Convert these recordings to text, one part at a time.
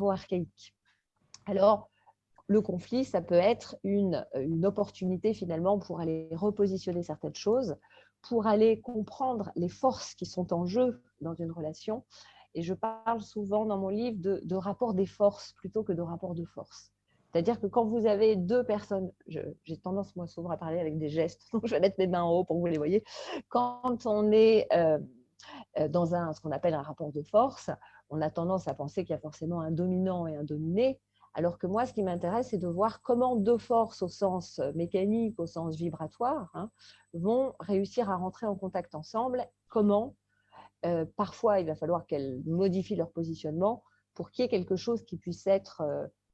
archaïque. Alors, le conflit, ça peut être une opportunité finalement pour aller repositionner certaines choses, pour aller comprendre les forces qui sont en jeu dans une relation. Et je parle souvent dans mon livre de rapport des forces plutôt que de rapport de force. C'est-à-dire que quand vous avez deux personnes, j'ai tendance moi souvent à parler avec des gestes, donc je vais mettre mes mains en haut pour que vous les voyez. Quand on est dans ce qu'on appelle un rapport de force, on a tendance à penser qu'il y a forcément un dominant et un dominé, alors que moi, ce qui m'intéresse, c'est de voir comment deux forces au sens mécanique, au sens vibratoire, vont réussir à rentrer en contact ensemble. Comment parfois, il va falloir qu'elles modifient leur positionnement pour qu'il y ait quelque chose qui puisse être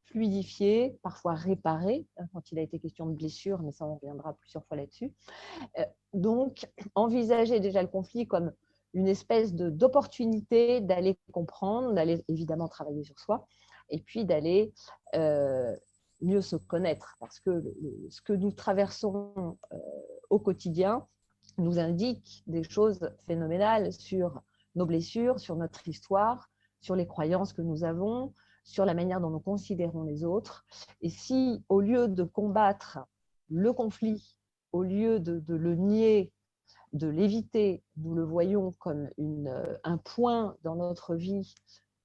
fluidifié, parfois réparé, quand il a été question de blessure, mais ça, on reviendra plusieurs fois là-dessus. Donc, envisager déjà le conflit comme une espèce d'opportunité d'aller comprendre, d'aller évidemment travailler sur soi, et puis d'aller mieux se connaître. Parce que ce que nous traversons au quotidien nous indique des choses phénoménales sur nos blessures, sur notre histoire, sur les croyances que nous avons, sur la manière dont nous considérons les autres. Et si, au lieu de combattre le conflit, au lieu de le nier, de l'éviter, nous le voyons comme un point dans notre vie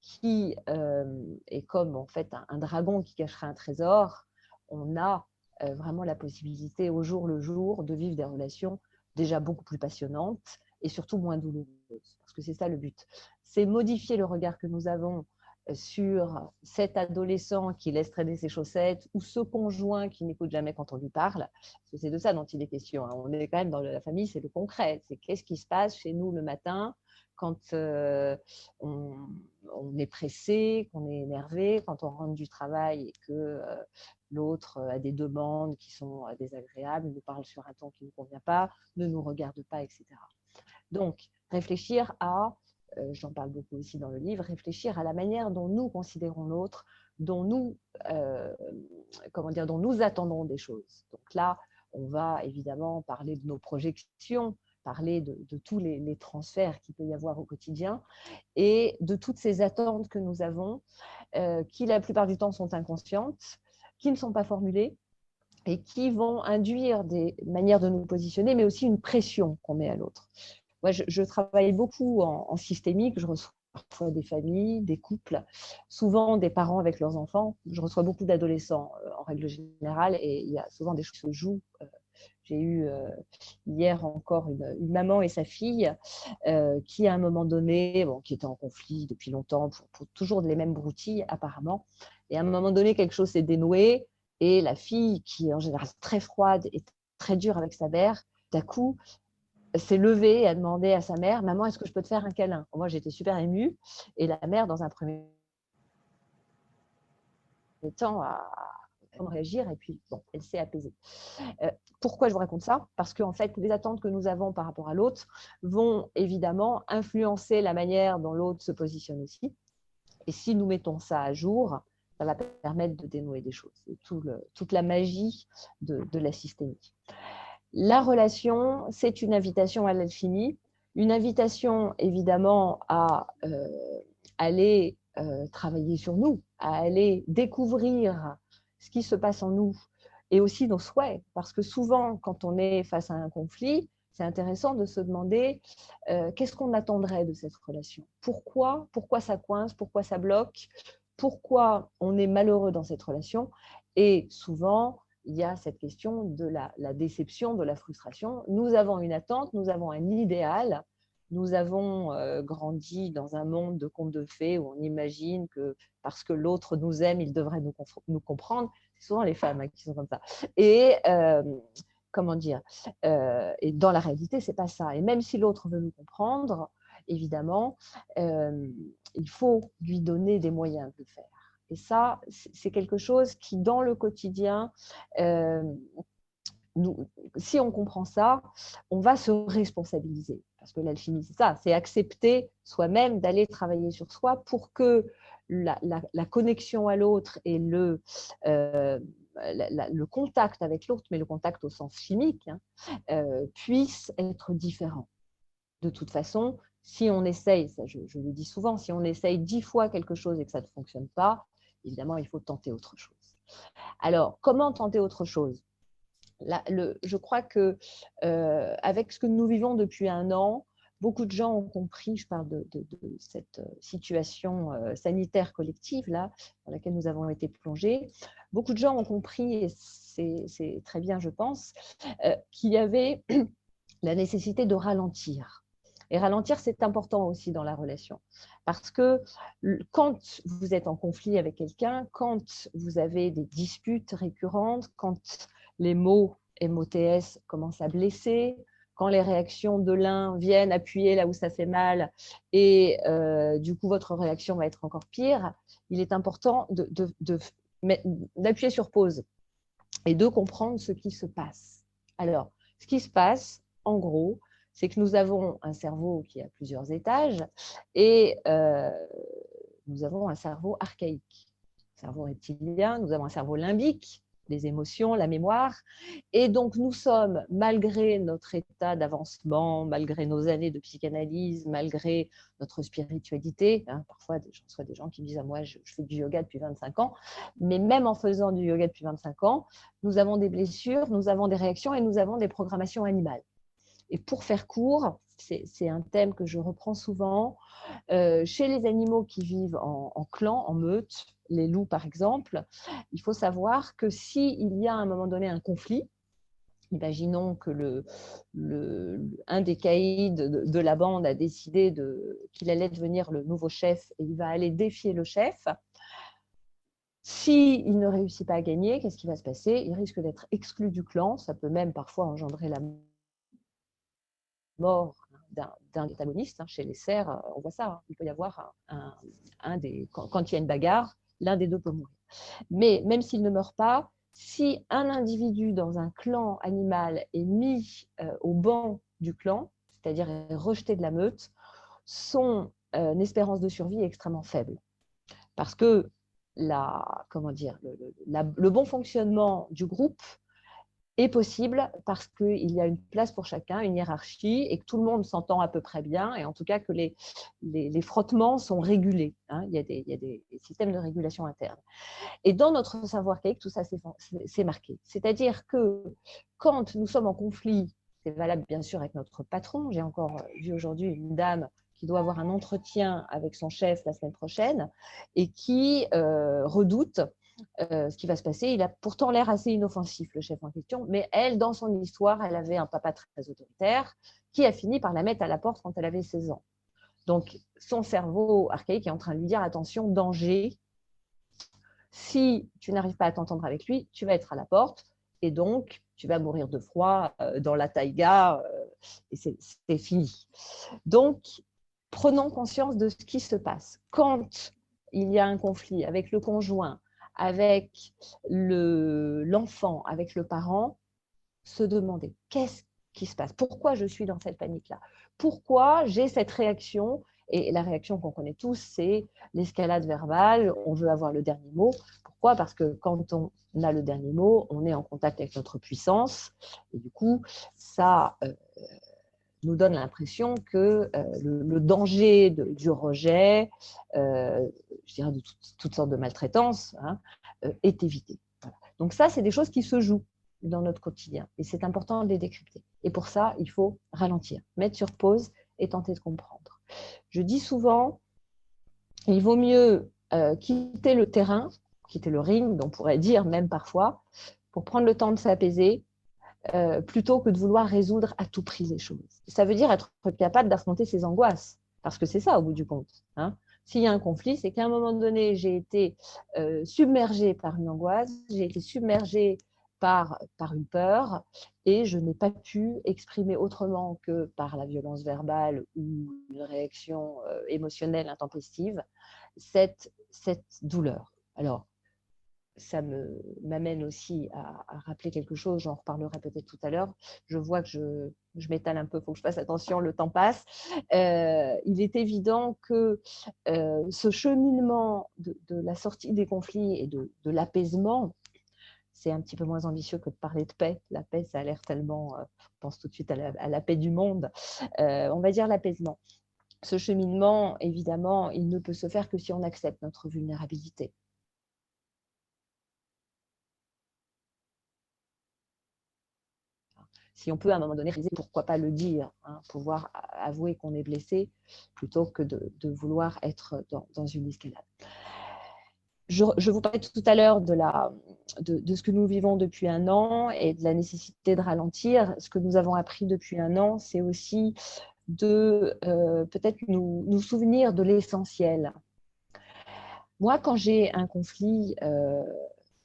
qui est comme en fait un dragon qui cacherait un trésor, on a vraiment la possibilité au jour le jour de vivre des relations déjà beaucoup plus passionnantes et surtout moins douloureuses. Parce que c'est ça le but. C'est modifier le regard que nous avons sur cet adolescent qui laisse traîner ses chaussettes ou ce conjoint qui n'écoute jamais quand on lui parle. Parce que c'est de ça dont il est question. On est quand même dans la famille, c'est le concret. C'est qu'est-ce qui se passe chez nous le matin quand on est pressé, qu'on est énervé, quand on rentre du travail et que l'autre a des demandes qui sont désagréables, nous parle sur un ton qui ne nous convient pas, ne nous regarde pas, etc. Donc, réfléchir à, j'en parle beaucoup aussi dans le livre, réfléchir à la manière dont nous considérons l'autre, dont nous attendons des choses. Donc là, on va évidemment parler de nos projections, parler de tous les transferts qu'il peut y avoir au quotidien et de toutes ces attentes que nous avons, qui la plupart du temps sont inconscientes, qui ne sont pas formulées et qui vont induire des manières de nous positionner, mais aussi une pression qu'on met à l'autre. Moi, je travaille beaucoup en systémique, je reçois parfois des familles, des couples, souvent des parents avec leurs enfants. Je reçois beaucoup d'adolescents en règle générale et il y a souvent des choses qui se jouent. J'ai eu hier encore une maman et sa fille qui, à un moment donné, qui étaient en conflit depuis longtemps pour toujours les mêmes broutilles apparemment. Et à un moment donné, quelque chose s'est dénoué et la fille, qui est en général très froide et très dure avec sa mère, d'un coup, s'est levée et a demandé à sa mère « Maman, est-ce que je peux te faire un câlin ?» Moi, j'étais super émue. Et la mère, dans un premier temps, a réagir et puis bon, elle s'est apaisée. Pourquoi je vous raconte ça? Parce qu'en fait, les attentes que nous avons par rapport à l'autre vont évidemment influencer la manière dont l'autre se positionne aussi. Et si nous mettons ça à jour, ça va permettre de dénouer des choses. C'est toute la magie de la systémique. La relation, c'est une invitation à l'alchimie, une invitation évidemment à aller travailler sur nous, à aller découvrir ce qui se passe en nous et aussi nos souhaits. Parce que souvent, quand on est face à un conflit, c'est intéressant de se demander qu'est-ce qu'on attendrait de cette relation. Pourquoi ça coince, pourquoi ça bloque, pourquoi on est malheureux dans cette relation. Et souvent, il y a cette question de la déception, de la frustration. Nous avons une attente, nous avons un idéal, nous avons grandi dans un monde de contes de fées où on imagine que parce que l'autre nous aime, il devrait nous comprendre. C'est souvent les femmes qui sont comme ça. Et comment dire et dans la réalité, c'est pas ça. Et même si l'autre veut nous comprendre, évidemment, il faut lui donner des moyens de le faire. Et ça, c'est quelque chose qui, dans le quotidien, si on comprend ça, on va se responsabiliser. Parce que l'alchimie, c'est ça, c'est accepter soi-même d'aller travailler sur soi pour que la connexion à l'autre et le contact avec l'autre, mais le contact au sens chimique, puisse être différent. De toute façon, Si on essaye, ça je le dis souvent, si on essaye 10 fois quelque chose et que ça ne fonctionne pas, évidemment, il faut tenter autre chose. Alors, comment tenter autre chose? Là, je crois que avec ce que nous vivons depuis 1 an, beaucoup de gens ont compris, je parle de cette situation sanitaire collective là, dans laquelle nous avons été plongés, beaucoup de gens ont compris, et c'est très bien je pense, qu'il y avait la nécessité de ralentir. Et ralentir, c'est important aussi dans la relation. Parce que quand vous êtes en conflit avec quelqu'un, quand vous avez des disputes récurrentes, quand les mots MOTS commencent à blesser, quand les réactions de l'un viennent appuyer là où ça fait mal et du coup votre réaction va être encore pire, il est important d'appuyer sur pause et de comprendre ce qui se passe. Alors, ce qui se passe, en gros, c'est que nous avons un cerveau qui a plusieurs étages et nous avons un cerveau archaïque, un cerveau reptilien, nous avons un cerveau limbique, les émotions, la mémoire. Et donc, nous sommes, malgré notre état d'avancement, malgré nos années de psychanalyse, malgré notre spiritualité, parfois, je reçois des gens qui me disent « moi, je fais du yoga depuis 25 ans », mais même en faisant du yoga depuis 25 ans, nous avons des blessures, nous avons des réactions et nous avons des programmations animales. Et pour faire court, c'est un thème que je reprends souvent, chez les animaux qui vivent en clan, en meute, les loups par exemple, il faut savoir que s'il y a à un moment donné un conflit, imaginons que un des caïds de la bande a décidé qu'il allait devenir le nouveau chef et il va aller défier le chef. S'il ne réussit pas à gagner, qu'est-ce qui va se passer? Il risque d'être exclu du clan, ça peut même parfois engendrer la mort d'un antagoniste. Chez les cerfs, on voit ça. Il peut y avoir quand il y a une bagarre, l'un des deux peut mourir. Mais même s'il ne meurt pas, si un individu dans un clan animal est mis au banc du clan, c'est-à-dire est rejeté de la meute, son espérance de survie est extrêmement faible. Parce que le bon fonctionnement du groupe est possible parce qu'il y a une place pour chacun, une hiérarchie, et que tout le monde s'entend à peu près bien, et en tout cas que les frottements sont régulés. Il y a des systèmes de régulation interne. Et dans notre savoir archaïque, tout ça, c'est marqué. C'est-à-dire que quand nous sommes en conflit, c'est valable bien sûr avec notre patron. J'ai encore vu aujourd'hui une dame qui doit avoir un entretien avec son chef la semaine prochaine et qui redoute ce qui va se passer. Il a pourtant l'air assez inoffensif, le chef en question, mais elle, dans son histoire, elle avait un papa très autoritaire qui a fini par la mettre à la porte quand elle avait 16 ans. Donc, son cerveau archaïque est en train de lui dire « attention, danger ». Si tu n'arrives pas à t'entendre avec lui, tu vas être à la porte et donc tu vas mourir de froid dans la taïga et c'est fini. Donc, prenons conscience de ce qui se passe. Quand il y a un conflit avec le conjoint, avec l'enfant, avec le parent, se demander qu'est-ce qui se passe? Pourquoi je suis dans cette panique-là? Pourquoi j'ai cette réaction? Et la réaction qu'on connaît tous, c'est l'escalade verbale, on veut avoir le dernier mot. Pourquoi? Parce que quand on a le dernier mot, on est en contact avec notre puissance. Et du coup, ça nous donne l'impression que le danger du rejet, je dirais de toutes sortes de maltraitances, est évité. Voilà. Donc ça, c'est des choses qui se jouent dans notre quotidien. Et c'est important de les décrypter. Et pour ça, il faut ralentir, mettre sur pause et tenter de comprendre. Je dis souvent, il vaut mieux quitter le terrain, quitter le ring, on pourrait dire même parfois, pour prendre le temps de s'apaiser, plutôt que de vouloir résoudre à tout prix les choses. Ça veut dire être capable d'affronter ses angoisses, parce que c'est ça au bout du compte. S'il y a un conflit, c'est qu'à un moment donné, j'ai été submergée par une angoisse, j'ai été submergée par une peur, et je n'ai pas pu exprimer autrement que par la violence verbale ou une réaction émotionnelle intempestive cette douleur. Alors, ça m'amène aussi à rappeler quelque chose, j'en reparlerai peut-être tout à l'heure. Je vois que je m'étale un peu, il faut que je fasse attention, le temps passe. Il est évident que ce cheminement de la sortie des conflits et de l'apaisement, c'est un petit peu moins ambitieux que de parler de paix. La paix, ça a l'air tellement, on pense tout de suite à la paix du monde. On va dire l'apaisement. ce cheminement, évidemment, il ne peut se faire que si on accepte notre vulnérabilité. Si on peut à un moment donné réaliser, pourquoi pas le dire, hein, pouvoir avouer qu'on est blessé plutôt que de vouloir être dans une escalade. Je vous parlais tout à l'heure de ce que nous vivons depuis un an et de la nécessité de ralentir. Ce que nous avons appris depuis un an, c'est aussi de peut-être nous souvenir de l'essentiel. Moi, quand j'ai un conflit,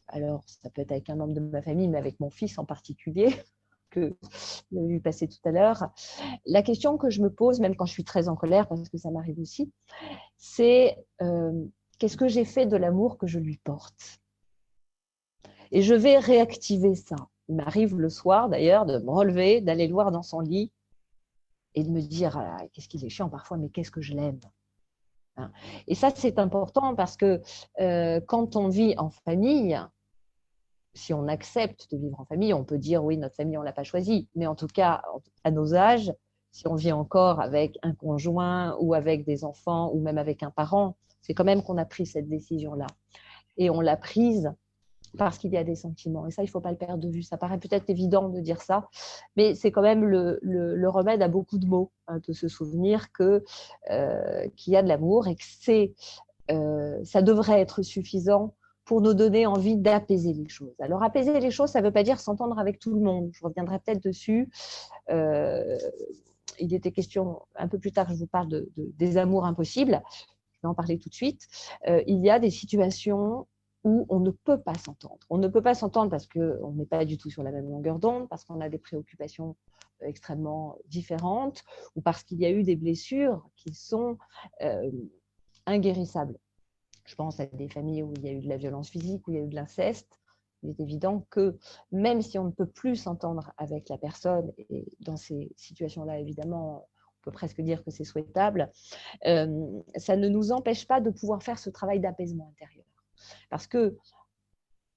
alors ça peut être avec un membre de ma famille, mais avec mon fils en particulier, que vous avez vu passer tout à l'heure, la question que je me pose, même quand je suis très en colère, parce que ça m'arrive aussi, c'est qu'est-ce que j'ai fait de l'amour que je lui porte? Et je vais réactiver ça. Il m'arrive le soir, d'ailleurs, de me relever, d'aller le voir dans son lit et de me dire, ah, qu'est-ce qu'il est chiant parfois, mais qu'est-ce que je l'aime. Hein. Et ça, c'est important parce que quand on vit en famille, si on accepte de vivre en famille, on peut dire, oui, notre famille, on ne l'a pas choisie. Mais en tout cas, à nos âges, si on vit encore avec un conjoint ou avec des enfants ou même avec un parent, c'est quand même qu'on a pris cette décision-là. Et on l'a prise parce qu'il y a des sentiments. Et ça, il ne faut pas le perdre de vue. Ça paraît peut-être évident de dire ça, mais c'est quand même le remède à beaucoup de maux, hein, de se souvenir qu'il y a de l'amour et que ça devrait être suffisant pour nous donner envie d'apaiser les choses. Alors, apaiser les choses, ça ne veut pas dire s'entendre avec tout le monde. Je reviendrai peut-être dessus. Il était question, un peu plus tard, je vous parle des amours impossibles. Je vais en parler tout de suite. Il y a des situations où on ne peut pas s'entendre. On ne peut pas s'entendre parce qu'on n'est pas du tout sur la même longueur d'onde, parce qu'on a des préoccupations extrêmement différentes, ou parce qu'il y a eu des blessures qui sont inguérissables. Je pense à des familles où il y a eu de la violence physique, où il y a eu de l'inceste. Il est évident que même si on ne peut plus s'entendre avec la personne, et dans ces situations-là, évidemment, on peut presque dire que c'est souhaitable, ça ne nous empêche pas de pouvoir faire ce travail d'apaisement intérieur. Parce que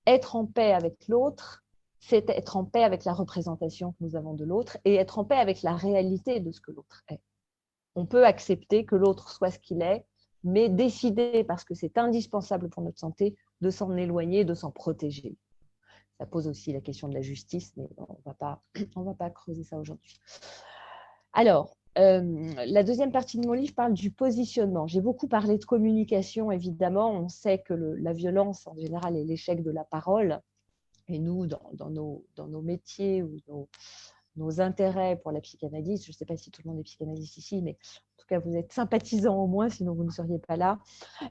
être en paix avec l'autre, c'est être en paix avec la représentation que nous avons de l'autre et être en paix avec la réalité de ce que l'autre est. On peut accepter que l'autre soit ce qu'il est, mais décider, parce que c'est indispensable pour notre santé, de s'en éloigner, de s'en protéger. Ça pose aussi la question de la justice, mais on ne va pas creuser ça aujourd'hui. Alors, la deuxième partie de mon livre parle du positionnement. J'ai beaucoup parlé de communication, évidemment. On sait que la violence, en général, est l'échec de la parole. Et nous, dans nos métiers ou nos intérêts pour la psychanalyse, je ne sais pas si tout le monde est psychanalyste ici, mais en tout cas, vous êtes sympathisant au moins, sinon vous ne seriez pas là.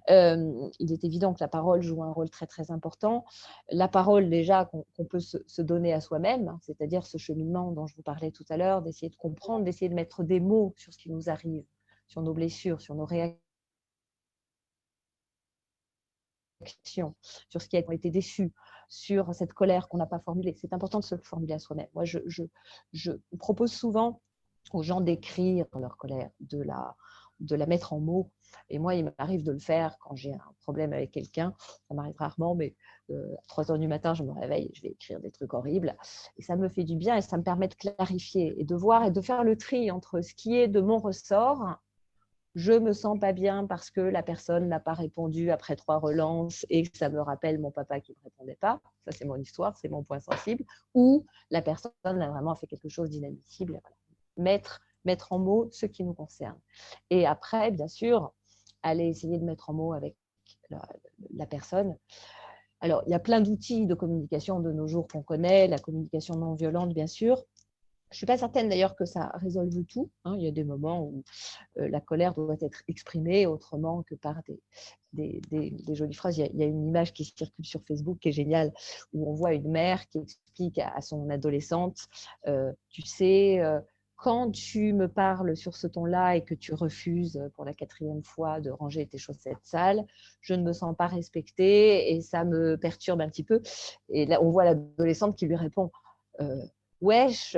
Il est évident que la parole joue un rôle très, très important. La parole, déjà, qu'on peut se donner à soi-même, hein, c'est-à-dire ce cheminement dont je vous parlais tout à l'heure, d'essayer de comprendre, d'essayer de mettre des mots sur ce qui nous arrive, sur nos blessures, sur nos réactions, sur ce qui a été déçu, sur cette colère qu'on n'a pas formulée. C'est important de se le formuler à soi-même. Moi, je propose souvent aux gens d'écrire leur colère, de la mettre en mots. Et moi, il m'arrive de le faire quand j'ai un problème avec quelqu'un. Ça m'arrive rarement, mais à 3 heures du matin, je me réveille et je vais écrire des trucs horribles. Et ça me fait du bien et ça me permet de clarifier et de voir et de faire le tri entre ce qui est de mon ressort. Je ne me sens pas bien parce que la personne n'a pas répondu après 3 relances et que ça me rappelle mon papa qui ne me répondait pas. Ça, c'est mon histoire, c'est mon point sensible. Ou la personne a vraiment fait quelque chose d'inadmissible. Voilà. Mettre en mots ce qui nous concerne. Et après, bien sûr, aller essayer de mettre en mots avec la personne. Alors, il y a plein d'outils de communication de nos jours qu'on connaît, la communication non violente, bien sûr. Je ne suis pas certaine d'ailleurs que ça résolve tout. Hein. Il y a des moments où la colère doit être exprimée autrement que par des jolies phrases. Il y a une image qui circule sur Facebook qui est géniale, où on voit une mère qui explique à son adolescente, tu sais, quand tu me parles sur ce ton-là et que tu refuses pour la 4e fois de ranger tes chaussettes sales, je ne me sens pas respectée et ça me perturbe un petit peu. Et là, on voit l'adolescente qui lui répond, wesh,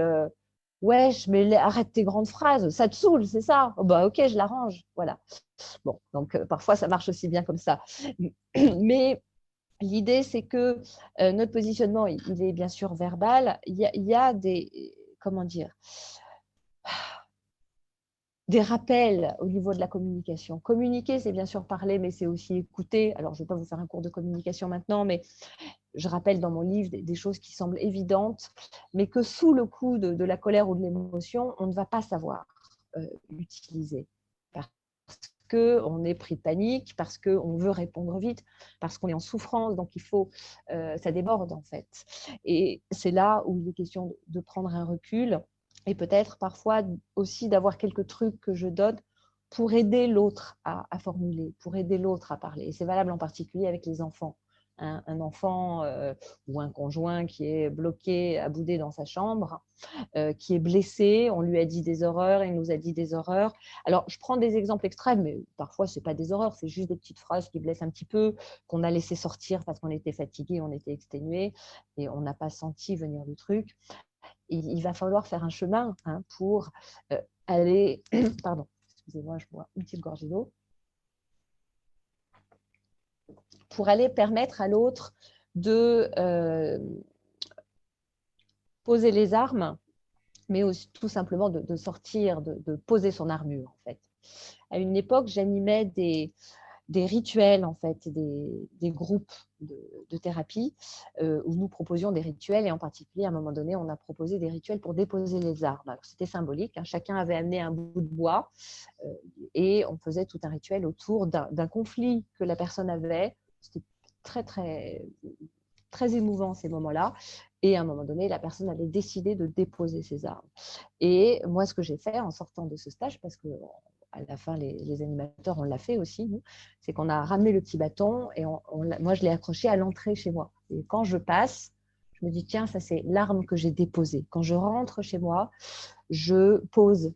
wesh, mais arrête tes grandes phrases, ça te saoule, c'est ça? Oh, bah ok, je l'arrange. Voilà. Bon, donc parfois ça marche aussi bien comme ça. Mais l'idée, c'est que notre positionnement, il est bien sûr verbal. Il y a des, comment dire, des rappels au niveau de la communication. Communiquer, c'est bien sûr parler, mais c'est aussi écouter. Alors, je ne vais pas vous faire un cours de communication maintenant, mais je rappelle dans mon livre des choses qui semblent évidentes, mais que sous le coup de la colère ou de l'émotion, on ne va pas savoir utiliser. Parce qu'on est pris de panique, parce qu'on veut répondre vite, parce qu'on est en souffrance, donc il faut, ça déborde en fait. Et c'est là où il est question de prendre un recul et peut-être parfois aussi d'avoir quelques trucs que je donne pour aider l'autre à formuler, pour aider l'autre à parler. Et c'est valable en particulier avec les enfants. Un enfant ou un conjoint qui est bloqué, aboudé dans sa chambre, qui est blessé, on lui a dit des horreurs, il nous a dit des horreurs. Alors, je prends des exemples extrêmes, mais parfois, ce n'est pas des horreurs, c'est juste des petites phrases qui blessent un petit peu, qu'on a laissé sortir parce qu'on était fatigué, on était exténué, et on n'a pas senti venir le truc. Il va falloir faire un chemin pour aller… Pardon, excusez-moi, je bois une petite gorgée d'eau. Pour aller permettre à l'autre de poser les armes, mais aussi tout simplement de sortir, de poser son armure, en fait. À une époque, j'animais des rituels, en fait, des groupes de thérapie où nous proposions des rituels et en particulier, à un moment donné, on a proposé des rituels pour déposer les armes. C'était symbolique, chacun avait amené un bout de bois et on faisait tout un rituel autour d'un conflit que la personne avait. C'était très, très, très émouvant ces moments-là. Et à un moment donné, la personne avait décidé de déposer ses armes. Et moi, ce que j'ai fait en sortant de ce stage, parce que à la fin, les animateurs, on l'a fait aussi, c'est qu'on a ramené le petit bâton et moi, je l'ai accroché à l'entrée chez moi. Et quand je passe, je me dis, tiens, ça, c'est l'arme que j'ai déposée. Quand je rentre chez moi, je pose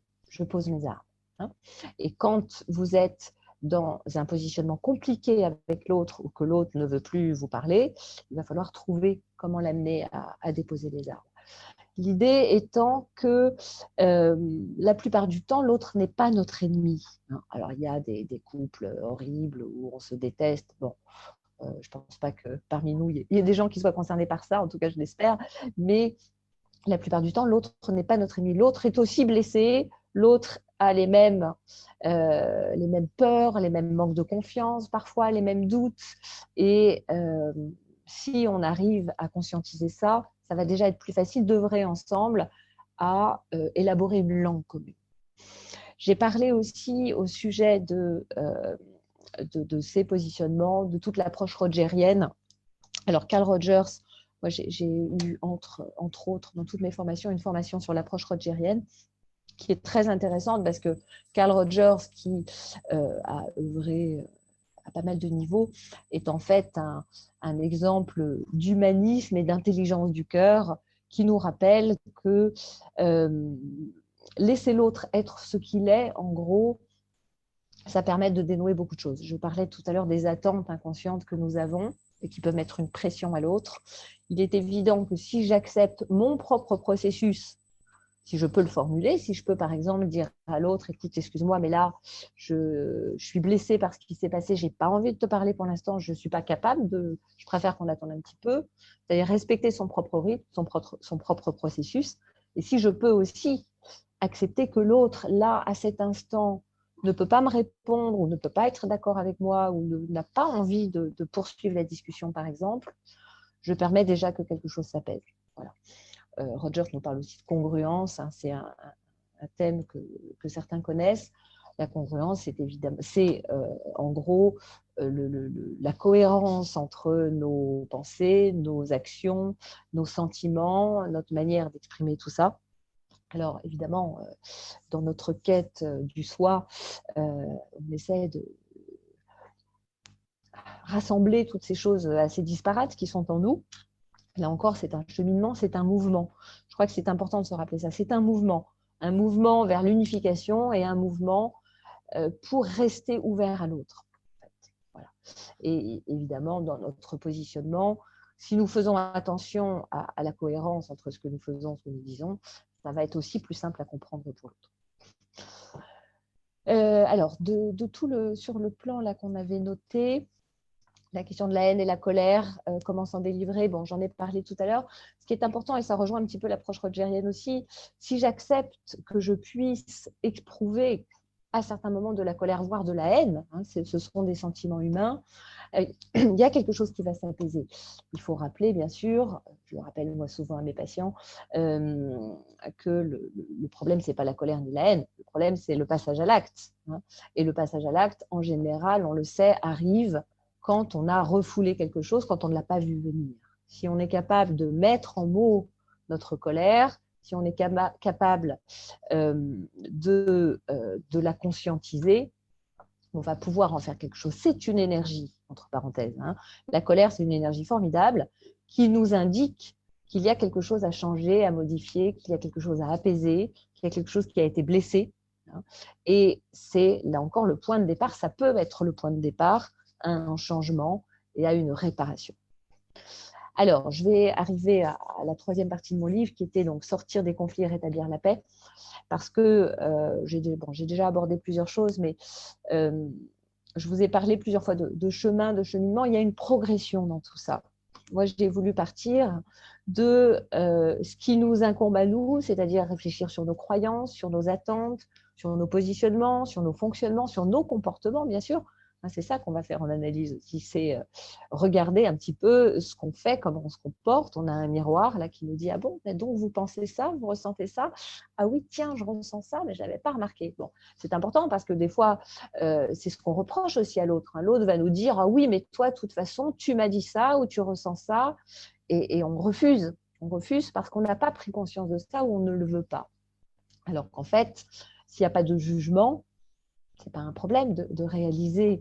mes armes. Et quand vous êtes dans un positionnement compliqué avec l'autre ou que l'autre ne veut plus vous parler, il va falloir trouver comment l'amener à déposer les armes. L'idée étant que la plupart du temps, l'autre n'est pas notre ennemi. Alors, il y a des couples horribles où on se déteste. Bon, je ne pense pas que parmi nous, il y ait des gens qui soient concernés par ça, en tout cas, je l'espère. Mais la plupart du temps, l'autre n'est pas notre ennemi. L'autre est aussi blessé, l'autre a les mêmes peurs, les mêmes manques de confiance, parfois les mêmes doutes. Et si on arrive à conscientiser ça, ça va déjà être plus facile d'œuvrer ensemble à élaborer une langue commune. J'ai parlé aussi au sujet de ces positionnements, de toute l'approche rogerienne. Alors, Carl Rogers, moi, j'ai eu, entre autres, dans toutes mes formations, une formation sur l'approche rogerienne qui est très intéressante parce que Carl Rogers, qui a œuvré à pas mal de niveaux, est en fait un exemple d'humanisme et d'intelligence du cœur qui nous rappelle que laisser l'autre être ce qu'il est, en gros, ça permet de dénouer beaucoup de choses. Je parlais tout à l'heure des attentes inconscientes que nous avons et qui peuvent mettre une pression à l'autre. Il est évident que si j'accepte mon propre processus, si je peux le formuler, si je peux par exemple dire à l'autre, écoute, excuse-moi, mais là, je suis blessée par ce qui s'est passé, je n'ai pas envie de te parler pour l'instant, je ne suis pas capable je préfère qu'on attende un petit peu. C'est-à-dire respecter son propre rythme, son propre processus. Et si je peux aussi accepter que l'autre, là, à cet instant, ne peut pas me répondre ou ne peut pas être d'accord avec moi ou n'a pas envie de poursuivre la discussion, par exemple, je permets déjà que quelque chose s'apaise. Voilà. Rogers nous parle aussi de congruence, c'est un thème que certains connaissent. La congruence, c'est en gros la cohérence entre nos pensées, nos actions, nos sentiments, notre manière d'exprimer tout ça. Alors évidemment, dans notre quête du soi, on essaie de rassembler toutes ces choses assez disparates qui sont en nous. Là encore, c'est un cheminement, c'est un mouvement. Je crois que c'est important de se rappeler ça. C'est un mouvement vers l'unification et un mouvement pour rester ouvert à l'autre. Voilà. Et évidemment, dans notre positionnement, si nous faisons attention à la cohérence entre ce que nous faisons et ce que nous disons, ça va être aussi plus simple à comprendre pour l'autre. Alors, sur le plan là qu'on avait noté, la question de la haine et la colère, comment s'en délivrer, bon, j'en ai parlé tout à l'heure. Ce qui est important, et ça rejoint un petit peu l'approche rogerienne aussi, si j'accepte que je puisse éprouver à certains moments de la colère, voire de la haine, hein, ce sont des sentiments humains, il y a quelque chose qui va s'apaiser. Il faut rappeler, bien sûr, je le rappelle moi souvent à mes patients, que le problème, ce n'est pas la colère ni la haine, le problème, c'est le passage à l'acte. Hein. Et le passage à l'acte, en général, on le sait, arrive quand on a refoulé quelque chose, quand on ne l'a pas vu venir. Si on est capable de mettre en mots notre colère, si on est capable de la conscientiser, on va pouvoir en faire quelque chose. C'est une énergie, entre parenthèses. Hein. La colère, c'est une énergie formidable qui nous indique qu'il y a quelque chose à changer, à modifier, qu'il y a quelque chose à apaiser, qu'il y a quelque chose qui a été blessé. Hein. Et c'est là encore le point de départ. Ça peut être le point de départ à un changement et à une réparation. Alors, je vais arriver à la troisième partie de mon livre qui était donc sortir des conflits et rétablir la paix. Parce que j'ai déjà abordé plusieurs choses, mais je vous ai parlé plusieurs fois de chemin, de cheminement. Il y a une progression dans tout ça. Moi, j'ai voulu partir de ce qui nous incombe à nous, c'est-à-dire réfléchir sur nos croyances, sur nos attentes, sur nos positionnements, sur nos fonctionnements, sur nos comportements, bien sûr. C'est ça qu'on va faire en analyse aussi, c'est regarder un petit peu ce qu'on fait, comment on se comporte. On a un miroir là qui nous dit « Ah bon, donc vous pensez ça, vous ressentez ça ? Ah oui, tiens, je ressens ça, mais je ne l'avais pas remarqué. » Bon, c'est important parce que des fois, c'est ce qu'on reproche aussi à l'autre. Hein. L'autre va nous dire « Ah oui, mais toi, de toute façon, tu m'as dit ça ou tu ressens ça. » Et on refuse. On refuse parce qu'on n'a pas pris conscience de ça ou on ne le veut pas. Alors qu'en fait, s'il n'y a pas de jugement, ce n'est pas un problème de réaliser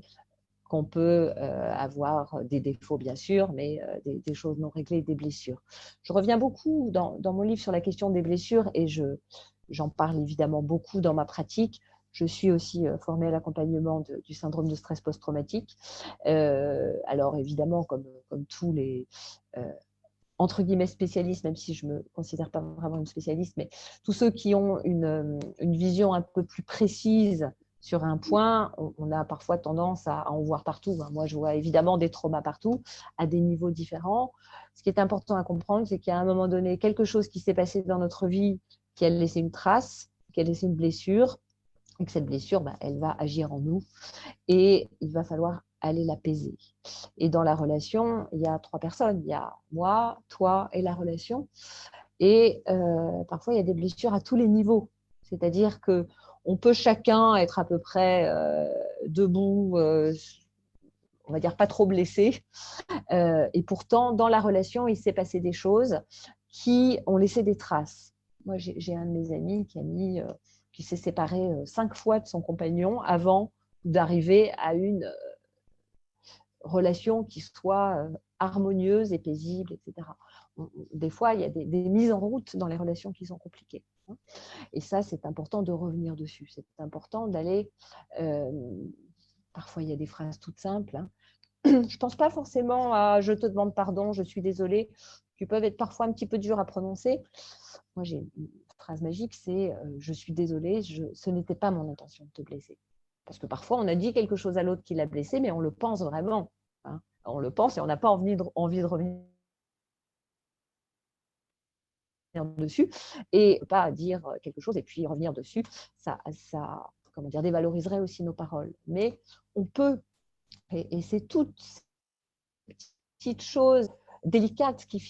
qu'on peut avoir des défauts, bien sûr, mais des choses non réglées, des blessures. Je reviens beaucoup dans mon livre sur la question des blessures et j'en parle évidemment beaucoup dans ma pratique. Je suis aussi formée à l'accompagnement du syndrome de stress post-traumatique. Alors évidemment, comme tous les entre guillemets spécialistes, même si je ne me considère pas vraiment une spécialiste, mais tous ceux qui ont une vision un peu plus précise sur un point, on a parfois tendance à en voir partout. Moi, je vois évidemment des traumas partout, à des niveaux différents. Ce qui est important à comprendre, c'est qu'il y a un moment donné quelque chose qui s'est passé dans notre vie qui a laissé une trace, qui a laissé une blessure, et que cette blessure, elle va agir en nous. Et il va falloir aller l'apaiser. Et dans la relation, il y a 3 personnes. Il y a moi, toi et la relation. Et parfois, il y a des blessures à tous les niveaux. C'est-à-dire qu'on peut chacun être à peu près debout, on va dire pas trop blessé. Et pourtant, dans la relation, il s'est passé des choses qui ont laissé des traces. Moi, j'ai un de mes amis qui s'est séparé 5 fois de son compagnon avant d'arriver à une relation qui soit harmonieuse et paisible, etc. Des fois, il y a des mises en route dans les relations qui sont compliquées. Et ça, c'est important de revenir dessus. C'est important d'aller... parfois, il y a des phrases toutes simples. Je ne pense pas forcément à « je te demande pardon, je suis désolée », qui peuvent être parfois un petit peu dures à prononcer. Moi, j'ai une phrase magique, c'est « je suis désolée, ce n'était pas mon intention de te blesser ». Parce que parfois, on a dit quelque chose à l'autre qui l'a blessé, mais on le pense vraiment. Hein. On le pense et on n'a pas envie de revenir dessus et pas dire quelque chose et puis revenir dessus. Ça comment dire, dévaloriserait aussi nos paroles. Mais on peut, et c'est toutes ces petites choses délicates qui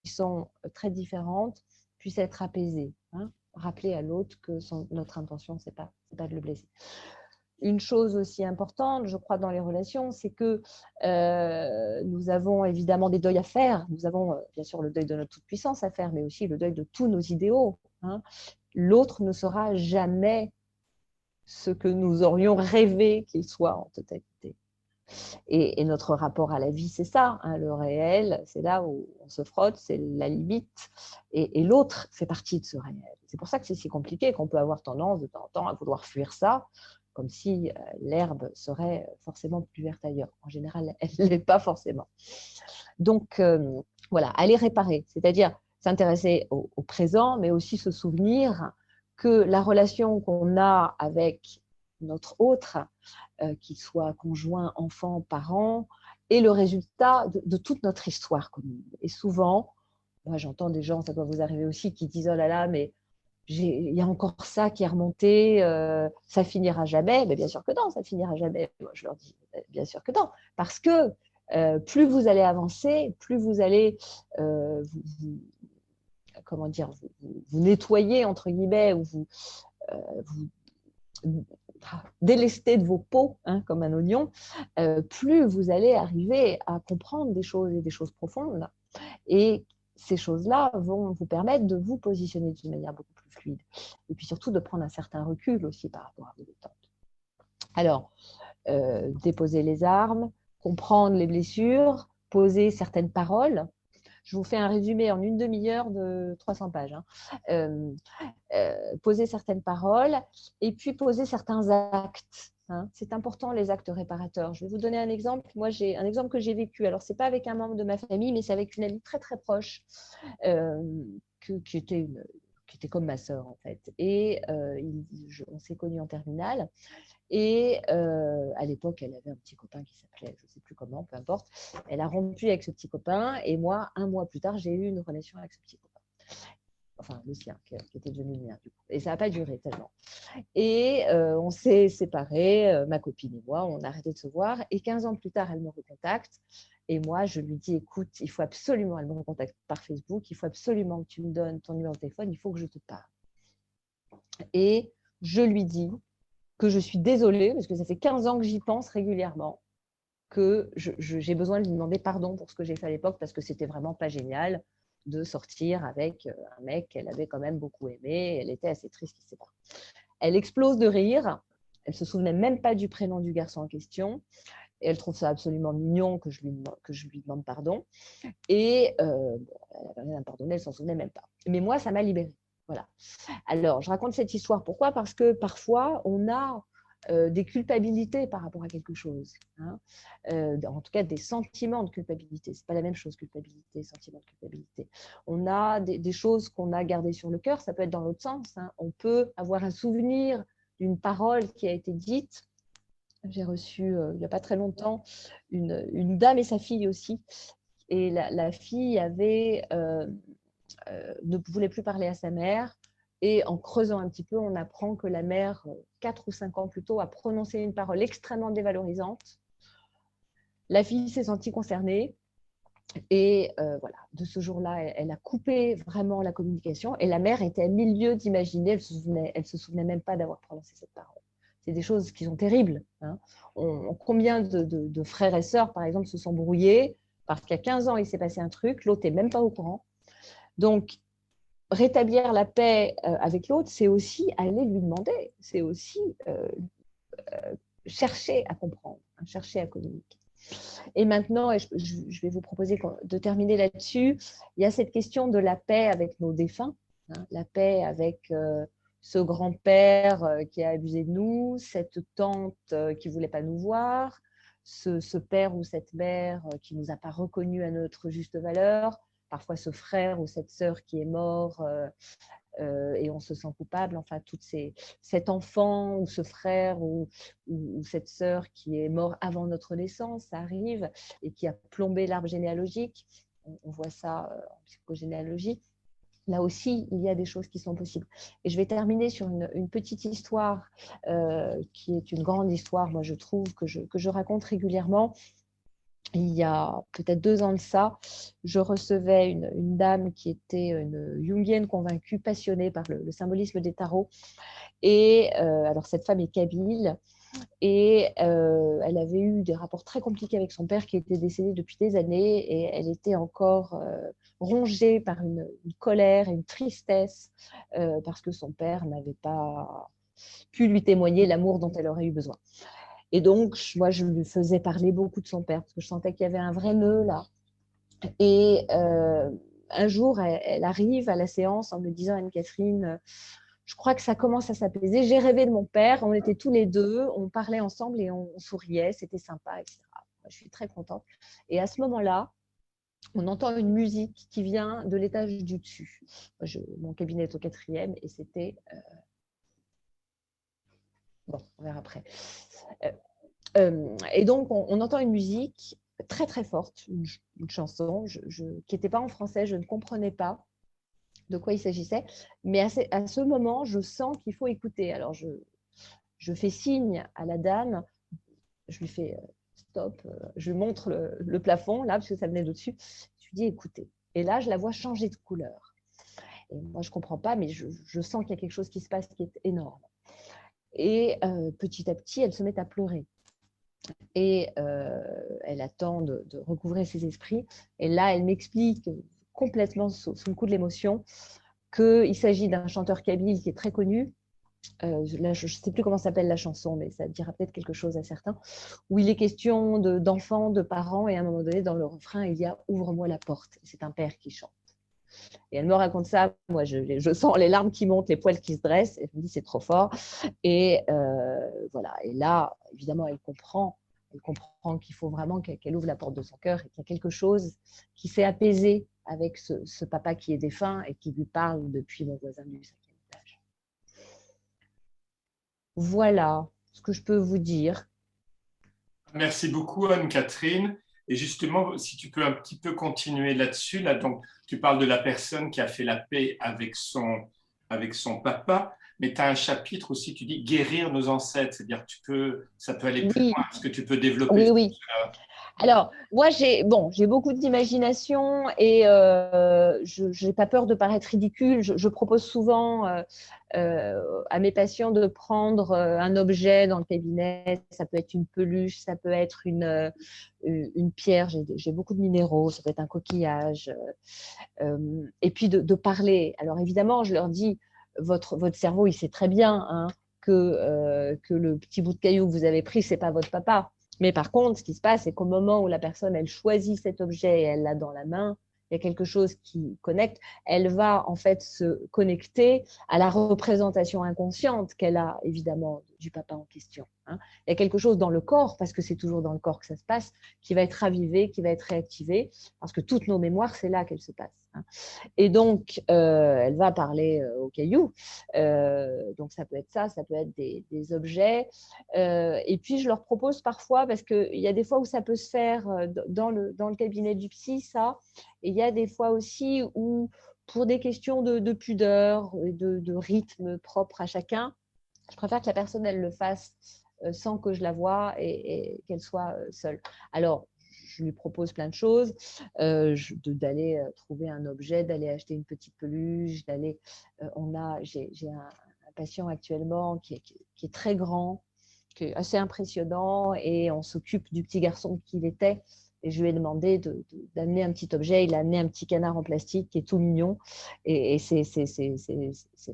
sont très différentes puissent être apaisées. Hein. Rappeler à l'autre que notre intention, c'est pas de le blesser. Une chose aussi importante, je crois, dans les relations, c'est que nous avons évidemment des deuils à faire. Nous avons bien sûr le deuil de notre toute-puissance à faire, mais aussi le deuil de tous nos idéaux. Hein. L'autre ne sera jamais ce que nous aurions rêvé qu'il soit en totalité. Et notre rapport à la vie, c'est ça. Hein, le réel, c'est là où on se frotte, c'est la limite. Et l'autre fait partie de ce réel. C'est pour ça que c'est si compliqué, qu'on peut avoir tendance de temps en temps à vouloir fuir ça, comme si l'herbe serait forcément plus verte ailleurs. En général, elle ne l'est pas forcément. Donc, voilà, aller réparer, c'est-à-dire s'intéresser au présent, mais aussi se souvenir que la relation qu'on a avec notre autre, qu'il soit conjoint, enfant, parent, est le résultat de toute notre histoire commune. Et souvent, moi j'entends des gens, ça doit vous arriver aussi, qui disent « Oh là là, mais il y a encore ça qui est remonté, ça finira jamais ». Mais bien sûr que non, ça finira jamais. Moi, je leur dis bien sûr que non, parce que plus vous allez avancer, plus vous allez comment dire, vous nettoyer, entre guillemets, ou vous délester de vos peaux, hein, comme un oignon, plus vous allez arriver à comprendre des choses et des choses profondes. Et ces choses-là vont vous permettre de vous positionner d'une manière beaucoup plus fluide. Et puis surtout de prendre un certain recul aussi par rapport à vos détentes. Alors, déposer les armes, comprendre les blessures, poser certaines paroles. Je vous fais un résumé en une demi-heure de 300 pages. Hein. Poser certaines paroles et puis poser certains actes. Hein. C'est important, les actes réparateurs. Je vais vous donner un exemple. Moi, j'ai un exemple que j'ai vécu. Alors, ce n'est pas avec un membre de ma famille, mais c'est avec une amie très, très proche qui était comme ma sœur, en fait. Et on s'est connus en terminale. Et à l'époque, elle avait un petit copain qui s'appelait, je ne sais plus comment, peu importe. Elle a rompu avec ce petit copain. Et moi, un mois plus tard, j'ai eu une relation avec ce petit copain. Enfin, le sien, qui était devenu le mien, du coup. Et ça n'a pas duré tellement. Et on s'est séparés, ma copine et moi, on a arrêté de se voir. Et 15 ans plus tard, elle me recontacte. Et moi, je lui dis, écoute, il faut absolument, elle me recontacte par Facebook, il faut absolument que tu me donnes ton numéro de téléphone, il faut que je te parle. Et je lui dis que je suis désolée, parce que ça fait 15 ans que j'y pense régulièrement, que j'ai besoin de lui demander pardon pour ce que j'ai fait à l'époque, parce que c'était vraiment pas génial de sortir avec un mec qu'elle avait quand même beaucoup aimé. Elle était assez triste qu'il se sépare. Elle explose de rire. Elle ne se souvenait même pas du prénom du garçon en question. Et elle trouve ça absolument mignon que je lui demande pardon. Et elle n'avait rien à pardonner, elle ne s'en souvenait même pas. Mais moi, ça m'a libérée. Voilà. Alors, je raconte cette histoire. Pourquoi ? Parce que parfois, on a des culpabilités par rapport à quelque chose. Hein. En tout cas, des sentiments de culpabilité. Ce n'est pas la même chose, culpabilité, sentiment de culpabilité. On a des choses qu'on a gardées sur le cœur. Ça peut être dans l'autre sens. Hein. On peut avoir un souvenir d'une parole qui a été dite. J'ai reçu, il n'y a pas très longtemps, une dame et sa fille aussi. Et la fille ne voulait plus parler à sa mère. Et en creusant un petit peu, on apprend que la mère, 4 ou 5 ans plus tôt, a prononcé une parole extrêmement dévalorisante. La fille s'est sentie concernée. Et voilà, de ce jour-là, elle a coupé vraiment la communication. Et la mère était à milieu d'imaginer, elle se souvenait même pas d'avoir prononcé cette parole. C'est des choses qui sont terribles. Hein. Combien de frères et sœurs, par exemple, se sont brouillés parce qu'il y a 15 ans, il s'est passé un truc, l'autre n'est même pas au courant. Donc, rétablir la paix avec l'autre, c'est aussi aller lui demander, c'est aussi chercher à comprendre, hein, chercher à communiquer. Et maintenant, je vais vous proposer de terminer là-dessus, il y a cette question de la paix avec nos défunts, hein, la paix avec ce grand-père qui a abusé de nous, cette tante qui ne voulait pas nous voir, ce père ou cette mère qui ne nous a pas reconnus à notre juste valeur, parfois ce frère ou cette sœur qui est mort et on se sent coupable. Enfin, cet enfant ou ce frère ou cette sœur qui est mort avant notre naissance, ça arrive, et qui a plombé l'arbre généalogique. On voit ça en psychogénéalogie. Là aussi, il y a des choses qui sont possibles. Et je vais terminer sur une petite histoire qui est une grande histoire, moi je trouve, que je raconte régulièrement. Il y a peut-être 2 ans de ça, je recevais une dame qui était une jungienne convaincue, passionnée par le symbolisme des tarots. Et alors, cette femme est kabyle et elle avait eu des rapports très compliqués avec son père qui était décédé depuis des années, et elle était encore rongée par une colère et une tristesse parce que son père n'avait pas pu lui témoigner l'amour dont elle aurait eu besoin. Et donc, moi, je lui faisais parler beaucoup de son père parce que je sentais qu'il y avait un vrai nœud là. Et un jour, elle arrive à la séance en me disant, Anne-Catherine, je crois que ça commence à s'apaiser. J'ai rêvé de mon père, on était tous les deux, on parlait ensemble et on souriait, c'était sympa, etc. Je suis très contente. Et à ce moment-là, on entend une musique qui vient de l'étage du dessus. Mon cabinet est au 4e et c'était... Bon, on verra après. Et donc, on entend une musique très très forte, une chanson qui n'était pas en français, je ne comprenais pas de quoi il s'agissait, mais à ce moment, je sens qu'il faut écouter. Alors, je fais signe à la dame, je lui fais stop, je lui montre le plafond, là, parce que ça venait d'au-dessus. Je lui dis, écoutez. Et là, je la vois changer de couleur. Et moi, je ne comprends pas, mais je sens qu'il y a quelque chose qui se passe qui est énorme. Et petit à petit, elle se met à pleurer. Et elle attend de recouvrer ses esprits. Et là, elle m'explique complètement sous le coup de l'émotion qu'il s'agit d'un chanteur kabyle qui est très connu. Là, je ne sais plus comment s'appelle la chanson, mais ça dira peut-être quelque chose à certains, où il est question d'enfants, de parents, et à un moment donné, dans le refrain, il y a « Ouvre-moi la porte ». C'est un père qui chante. Et elle me raconte ça, moi je sens les larmes qui montent, les poils qui se dressent, et je me dis c'est trop fort. Et voilà, et là, évidemment, elle comprend qu'il faut vraiment qu'elle ouvre la porte de son cœur et qu'il y a quelque chose qui s'est apaisé avec ce papa qui est défunt et qui lui parle depuis mon voisin du 5e étage. Voilà ce que je peux vous dire. Merci beaucoup, Anne-Catherine. Et justement, si tu peux un petit peu continuer là-dessus, là, donc, tu parles de la personne qui a fait la paix avec son papa, mais tu as un chapitre aussi, tu dis guérir nos ancêtres, c'est-à-dire ça peut aller plus Oui, loin. Est-ce que tu peux développer oui, oui. cela? Alors, moi, j'ai beaucoup d'imagination et je n'ai pas peur de paraître ridicule. Je propose souvent à mes patients de prendre un objet dans le cabinet. Ça peut être une peluche, ça peut être une pierre. J'ai beaucoup de minéraux, ça peut être un coquillage. Et puis de parler. Alors, évidemment, je leur dis, votre cerveau, il sait très bien hein, que le petit bout de caillou que vous avez pris, ce n'est pas votre papa. Mais par contre, ce qui se passe, c'est qu'au moment où la personne, elle choisit cet objet et elle l'a dans la main, il y a quelque chose qui connecte, elle va en fait se connecter à la représentation inconsciente qu'elle a évidemment du papa en question. Hein. Il y a quelque chose dans le corps, parce que c'est toujours dans le corps que ça se passe, qui va être ravivé, qui va être réactivé, parce que toutes nos mémoires, c'est là qu'elles se passent. Hein. Et donc, elle va parler au caillou. Donc, ça peut être ça peut être des objets. Et puis, je leur propose parfois, parce qu'il y a des fois où ça peut se faire dans le cabinet du psy, ça. Et il y a des fois aussi où, pour des questions de pudeur, de rythme propre à chacun, je préfère que la personne, elle le fasse sans que je la voie et qu'elle soit seule. Alors, je lui propose plein de choses, d'aller trouver un objet, d'aller acheter une petite peluche, j'ai un patient actuellement qui est très grand, qui est assez impressionnant et on s'occupe du petit garçon qu'il était. Et je lui ai demandé d'amener un petit objet. Il a amené un petit canard en plastique qui est tout mignon. Et c'est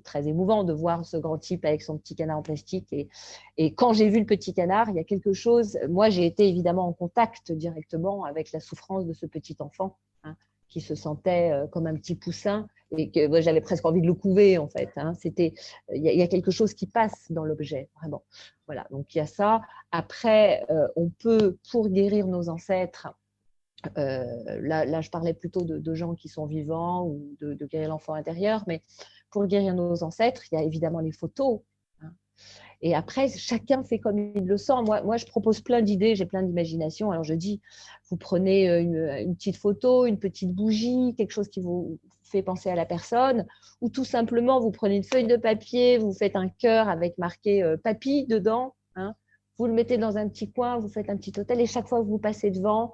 très émouvant de voir ce grand type avec son petit canard en plastique. Et quand j'ai vu le petit canard, il y a quelque chose. Moi, j'ai été évidemment en contact directement avec la souffrance de ce petit enfant hein, qui se sentait comme un petit poussin et que moi, j'avais presque envie de le couver en fait. Hein. Il y a quelque chose qui passe dans l'objet, vraiment. Voilà, donc il y a ça. Après, on peut, pour guérir nos ancêtres, là, je parlais plutôt de gens qui sont vivants ou de guérir l'enfant intérieur, mais pour guérir nos ancêtres, il y a évidemment les photos. Hein. Et après, chacun fait comme il le sent. Moi, je propose plein d'idées, j'ai plein d'imagination. Alors, je dis, vous prenez une petite photo, une petite bougie, quelque chose qui vous fait penser à la personne, ou tout simplement, vous prenez une feuille de papier, vous faites un cœur avec marqué papy dedans, hein, vous le mettez dans un petit coin, vous faites un petit hôtel, et chaque fois que vous passez devant,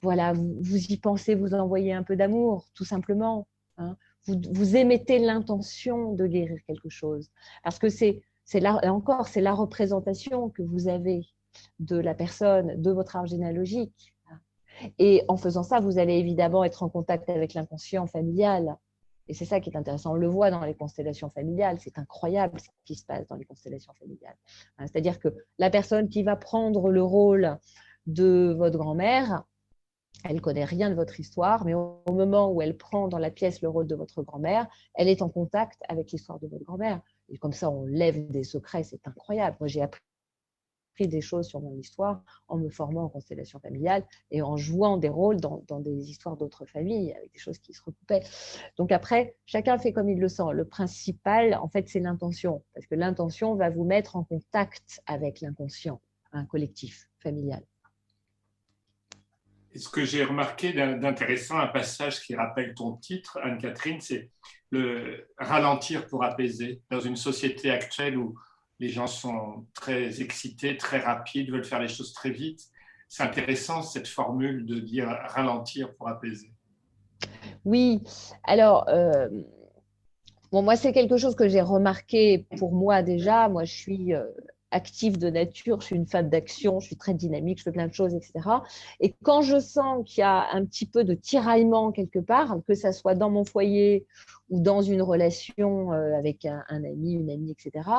voilà, vous y pensez, vous envoyez un peu d'amour, tout simplement. Hein. Vous émettez l'intention de guérir quelque chose. Parce que là encore, c'est la représentation que vous avez de la personne, de votre arbre généalogique. Et en faisant ça, vous allez évidemment être en contact avec l'inconscient familial. Et c'est ça qui est intéressant. On le voit dans les constellations familiales. C'est incroyable ce qui se passe dans les constellations familiales. C'est-à-dire que la personne qui va prendre le rôle de votre grand-mère, elle ne connaît rien de votre histoire, mais au moment où elle prend dans la pièce le rôle de votre grand-mère, elle est en contact avec l'histoire de votre grand-mère. Et comme ça, on lève des secrets, c'est incroyable. Moi, j'ai appris des choses sur mon histoire en me formant en constellation familiale et en jouant des rôles dans des histoires d'autres familles, avec des choses qui se recoupaient. Donc après, chacun fait comme il le sent. Le principal, en fait, c'est l'intention, parce que l'intention va vous mettre en contact avec l'inconscient, un collectif familial. Et ce que j'ai remarqué d'intéressant, un passage qui rappelle ton titre, Anne-Catherine, c'est le ralentir pour apaiser. Dans une société actuelle où les gens sont très excités, très rapides, veulent faire les choses très vite, c'est intéressant cette formule de dire ralentir pour apaiser. Oui, alors, bon, moi, c'est quelque chose que j'ai remarqué pour moi déjà. Moi, je suis active de nature, je suis une femme d'action, je suis très dynamique, je fais plein de choses, etc. Et quand je sens qu'il y a un petit peu de tiraillement quelque part, que ça soit dans mon foyer ou dans une relation avec un ami, une amie, etc.,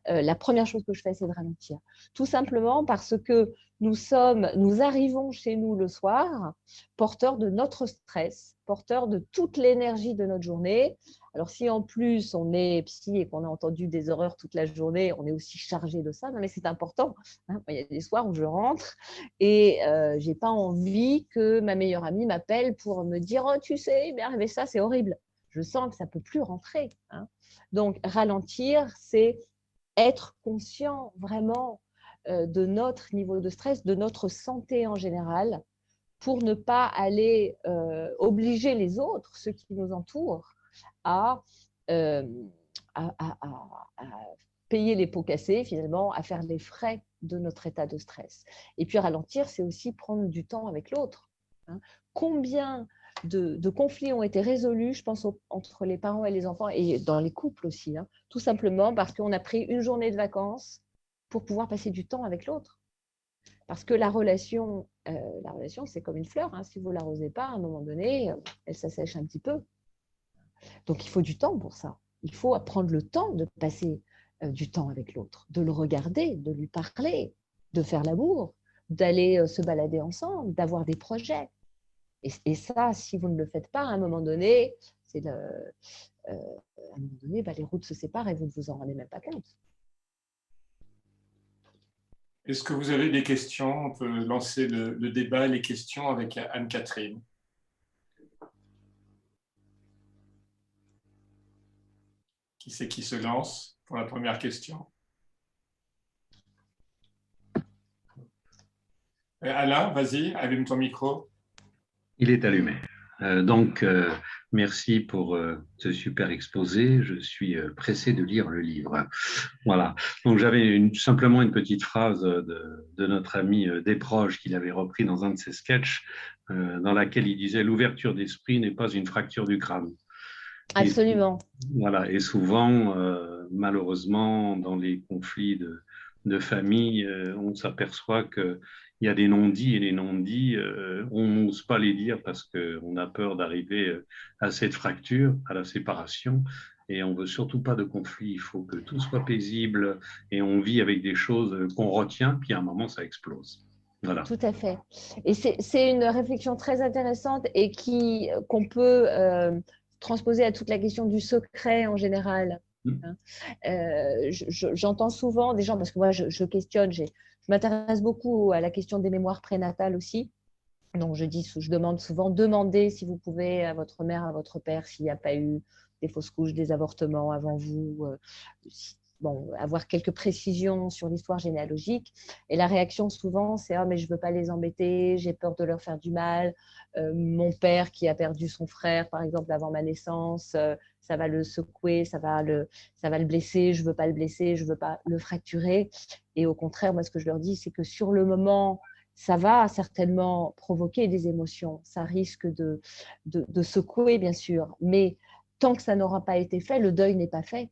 la première chose que je fais, c'est de ralentir. Tout simplement parce que nous arrivons chez nous le soir porteurs de notre stress, porteurs de toute l'énergie de notre journée. Alors, si en plus on est psy et qu'on a entendu des horreurs toute la journée, on est aussi chargé de ça. Non, mais c'est important. Hein. Il y a des soirs où je rentre et je n'ai pas envie que ma meilleure amie m'appelle pour me dire « Oh, tu sais, il m'est arrivé ça, c'est horrible ». Je sens que ça ne peut plus rentrer. Hein. Donc, ralentir, c'est être conscient vraiment de notre niveau de stress, de notre santé en général, pour ne pas aller obliger les autres, ceux qui nous entourent, à, euh, à payer les pots cassés, finalement, à faire les frais de notre état de stress. Et puis ralentir, c'est aussi prendre du temps avec l'autre. Hein. Combien de conflits ont été résolus, je pense, entre les parents et les enfants, et dans les couples aussi, hein, tout simplement parce qu'on a pris une journée de vacances pour pouvoir passer du temps avec l'autre. Parce que la relation, c'est comme une fleur. Hein. Si vous ne l'arrosez pas, à un moment donné, elle s'assèche un petit peu. Donc, il faut du temps pour ça. Il faut prendre le temps de passer du temps avec l'autre, de le regarder, de lui parler, de faire l'amour, d'aller se balader ensemble, d'avoir des projets. Et ça, si vous ne le faites pas, à un moment donné, les routes se séparent et vous ne vous en rendez même pas compte. Est-ce que vous avez des questions? On peut lancer le débat et les questions avec Anne-Catherine. Qui c'est qui se lance pour la première question? Alain, vas-y, allume ton micro. Il est allumé. Merci pour ce super exposé. Je suis pressé de lire le livre. Voilà. Donc, j'avais simplement une petite phrase de notre ami Desproges qu'il avait repris dans un de ses sketchs, dans laquelle il disait « L'ouverture d'esprit n'est pas une fracture du crâne ». Absolument. Voilà. Et souvent, malheureusement, dans les conflits de famille, on s'aperçoit que il y a des non-dits et les non-dits, on n'ose pas les dire parce qu'on a peur d'arriver à cette fracture, à la séparation. Et on ne veut surtout pas de conflit. Il faut que tout soit paisible et on vit avec des choses qu'on retient, puis à un moment, ça explose. Voilà. Tout à fait. Et c'est une réflexion très intéressante et qu'on peut transposer à toute la question du secret en général. Hein. J'entends souvent des gens, parce que moi je questionne, je m'intéresse beaucoup à la question des mémoires prénatales aussi. Donc je demande souvent, demandez si vous pouvez à votre mère, à votre père, s'il n'y a pas eu des fausses couches, des avortements avant vous, avoir quelques précisions sur l'histoire généalogique. Et la réaction souvent, c'est « Ah, mais je ne veux pas les embêter, j'ai peur de leur faire du mal. Mon père qui a perdu son frère, par exemple, avant ma naissance, ça va le secouer, ça va le blesser, je ne veux pas le blesser, je ne veux pas le fracturer. » Et au contraire, moi, ce que je leur dis, c'est que sur le moment, ça va certainement provoquer des émotions, ça risque de secouer, bien sûr, mais tant que ça n'aura pas été fait, le deuil n'est pas fait.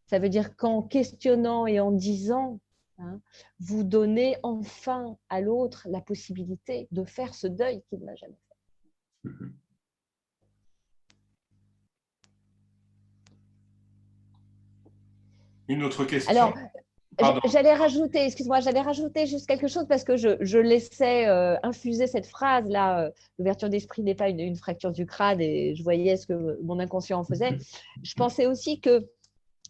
Ça veut dire qu'en questionnant et en disant, hein, vous donnez enfin à l'autre la possibilité de faire ce deuil qu'il n'a jamais fait. Une autre question? Alors, j'allais rajouter juste quelque chose parce que je laissais infuser cette phrase-là, l'ouverture d'esprit n'est pas une fracture du crâne, et je voyais ce que mon inconscient en faisait. Je pensais aussi que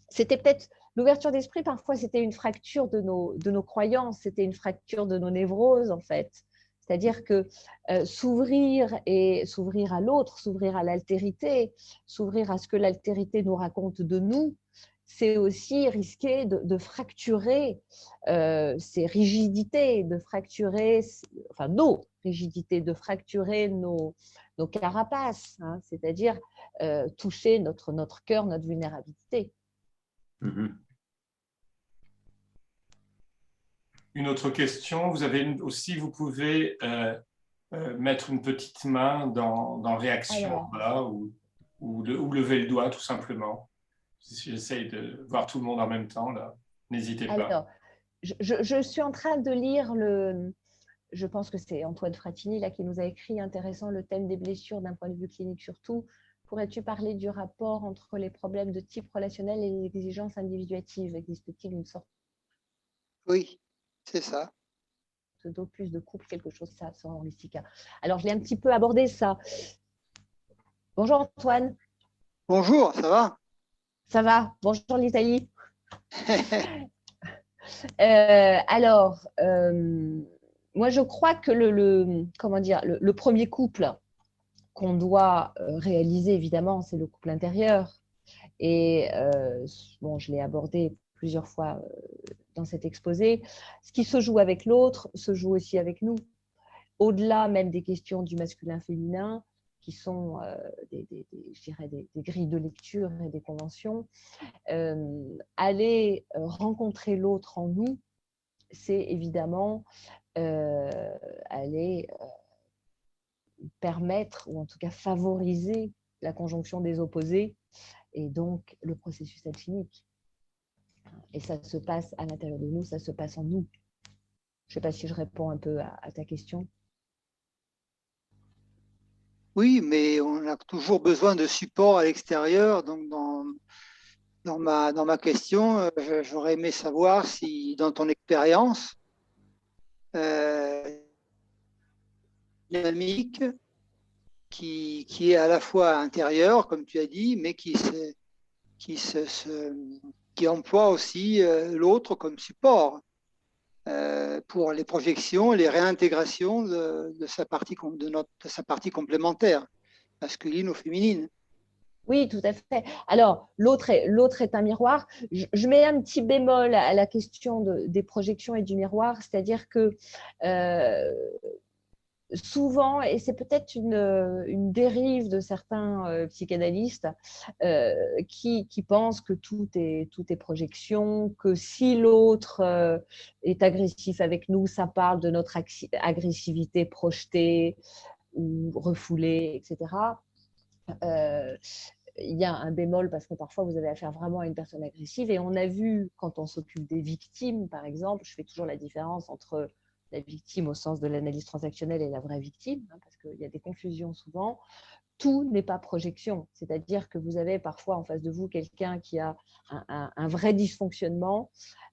c'était peut-être l'ouverture d'esprit, parfois c'était une fracture de nos croyances, c'était une fracture de nos névroses en fait. C'est-à-dire que s'ouvrir à l'autre, s'ouvrir à l'altérité, s'ouvrir à ce que l'altérité nous raconte de nous, c'est aussi risquer de fracturer ces rigidités, de fracturer enfin nos rigidités, de fracturer nos carapaces, hein, c'est-à-dire toucher notre cœur, notre vulnérabilité. Une autre question, vous pouvez mettre une petite main dans réaction là, ou lever le doigt tout simplement. Si j'essaye de voir tout le monde en même temps, là, n'hésitez pas. Alors, je suis en train de lire je pense que c'est Antoine Fratini là, qui nous a écrit intéressant le thème des blessures d'un point de vue clinique surtout. Pourrais-tu parler du rapport entre les problèmes de type relationnel et les exigences individuatives? Existe-t-il une sorte Oui, c'est ça. d'opus de couple, quelque chose ça, en Listica? Alors, je l'ai un petit peu abordé ça. Bonjour Antoine. Bonjour, ça va? Ça va? Bonjour l'Italie. Alors, moi je crois que le premier couple qu'on doit réaliser, évidemment, c'est le couple intérieur. Et bon, je l'ai abordé plusieurs fois dans cet exposé. Ce qui se joue avec l'autre se joue aussi avec nous. Au-delà même des questions du masculin-féminin, qui sont je dirais des grilles de lecture et des conventions, aller rencontrer l'autre en nous, c'est évidemment aller permettre, ou en tout cas favoriser la conjonction des opposés et donc le processus alchimique. Et ça se passe à l'intérieur de nous, ça se passe en nous. Je ne sais pas si je réponds un peu à ta question. Oui, mais on a toujours besoin de support à l'extérieur. Donc, dans ma question, j'aurais aimé savoir si, dans ton expérience, dynamique qui est à la fois intérieure, comme tu as dit, mais qui emploie aussi l'autre comme support pour les projections, les réintégrations de sa partie complémentaire, masculine ou féminine. Oui, tout à fait. Alors, l'autre est un miroir. Je mets un petit bémol à la question des projections et du miroir, c'est-à-dire que souvent, et c'est peut-être une dérive de certains psychanalystes qui pensent que tout est projection, que si l'autre est agressif avec nous, ça parle de notre agressivité projetée ou refoulée, etc. Il y a un bémol parce que parfois vous avez affaire vraiment à une personne agressive et on a vu quand on s'occupe des victimes, par exemple, je fais toujours la différence entre la victime au sens de l'analyse transactionnelle et la vraie victime, hein, parce qu'il y a des confusions souvent. Tout n'est pas projection, c'est-à-dire que vous avez parfois en face de vous quelqu'un qui a un vrai dysfonctionnement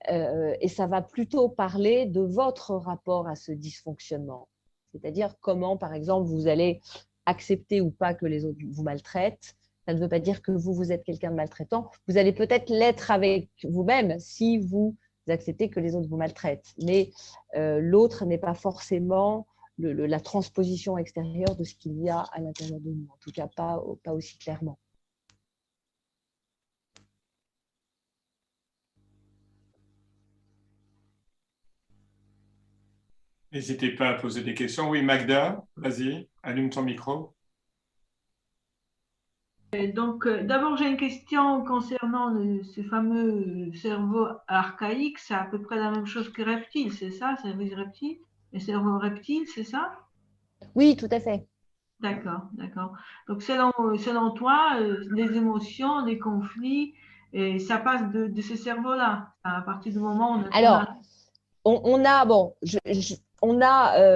et ça va plutôt parler de votre rapport à ce dysfonctionnement, c'est-à-dire comment, par exemple, vous allez accepter ou pas que les autres vous maltraitent. Ça ne veut pas dire que vous êtes quelqu'un de maltraitant. Vous allez peut-être l'être avec vous-même si vous acceptez que les autres vous maltraitent. Mais l'autre n'est pas forcément la transposition extérieure de ce qu'il y a à l'intérieur de nous. En tout cas, pas aussi clairement. N'hésitez pas à poser des questions. Oui, Magda, vas-y, allume ton micro. Donc, d'abord, j'ai une question concernant ce fameux cerveau archaïque. C'est à peu près la même chose que reptile, c'est ça? Cerveau reptile? Le cerveau reptile, c'est ça? Oui, tout à fait. D'accord, d'accord. Donc, selon toi, les émotions, les conflits, ça passe de ce cerveau-là. À partir du moment où Alors, on a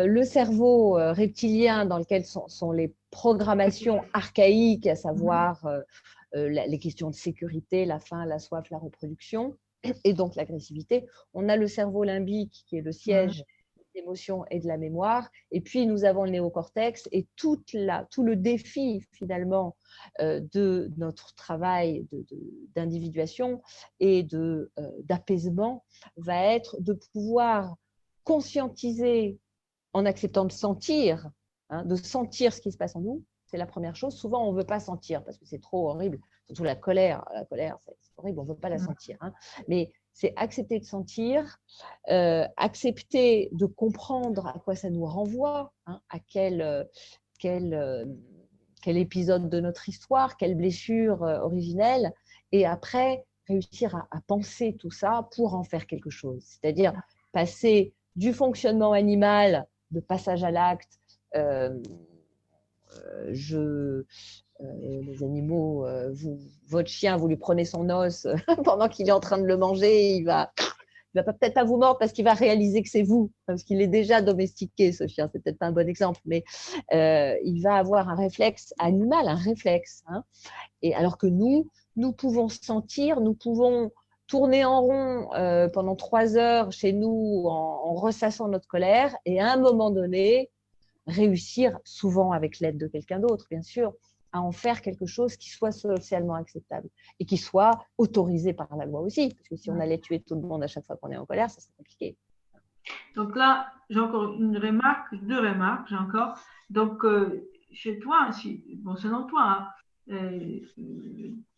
le cerveau reptilien dans lequel sont les programmations archaïques, à savoir les questions de sécurité, la faim, la soif, la reproduction, et donc l'agressivité. On a le cerveau limbique qui est le siège des émotions et de la mémoire. Et puis, nous avons le néocortex et tout le défi finalement de notre travail d'individuation et d'apaisement va être de pouvoir conscientiser en acceptant de sentir, hein, de sentir ce qui se passe en nous. C'est la première chose. Souvent, on ne veut pas sentir parce que c'est trop horrible. Surtout la colère. La colère, c'est horrible, on ne veut pas la sentir. Hein. Mais c'est accepter de sentir, accepter de comprendre à quoi ça nous renvoie, hein, à quel épisode de notre histoire, quelle blessure originelle, et après réussir à penser tout ça pour en faire quelque chose. C'est-à-dire passer du fonctionnement animal, de passage à l'acte, les animaux, votre chien, vous lui prenez son os pendant qu'il est en train de le manger, il va peut-être pas vous mordre parce qu'il va réaliser que c'est vous, parce qu'il est déjà domestiqué, ce chien. C'est peut-être pas un bon exemple, mais il va avoir un réflexe animal, un réflexe. Hein. Et alors que nous pouvons sentir, nous pouvons tourner en rond pendant 3 heures chez nous en ressassant notre colère, et à un moment donné, réussir, souvent avec l'aide de quelqu'un d'autre, bien sûr, à en faire quelque chose qui soit socialement acceptable et qui soit autorisé par la loi aussi. Parce que si on allait tuer tout le monde à chaque fois qu'on est en colère, ça serait compliqué. Donc là, j'ai encore une remarque, 2 remarques, j'ai encore. Donc, chez toi, selon toi,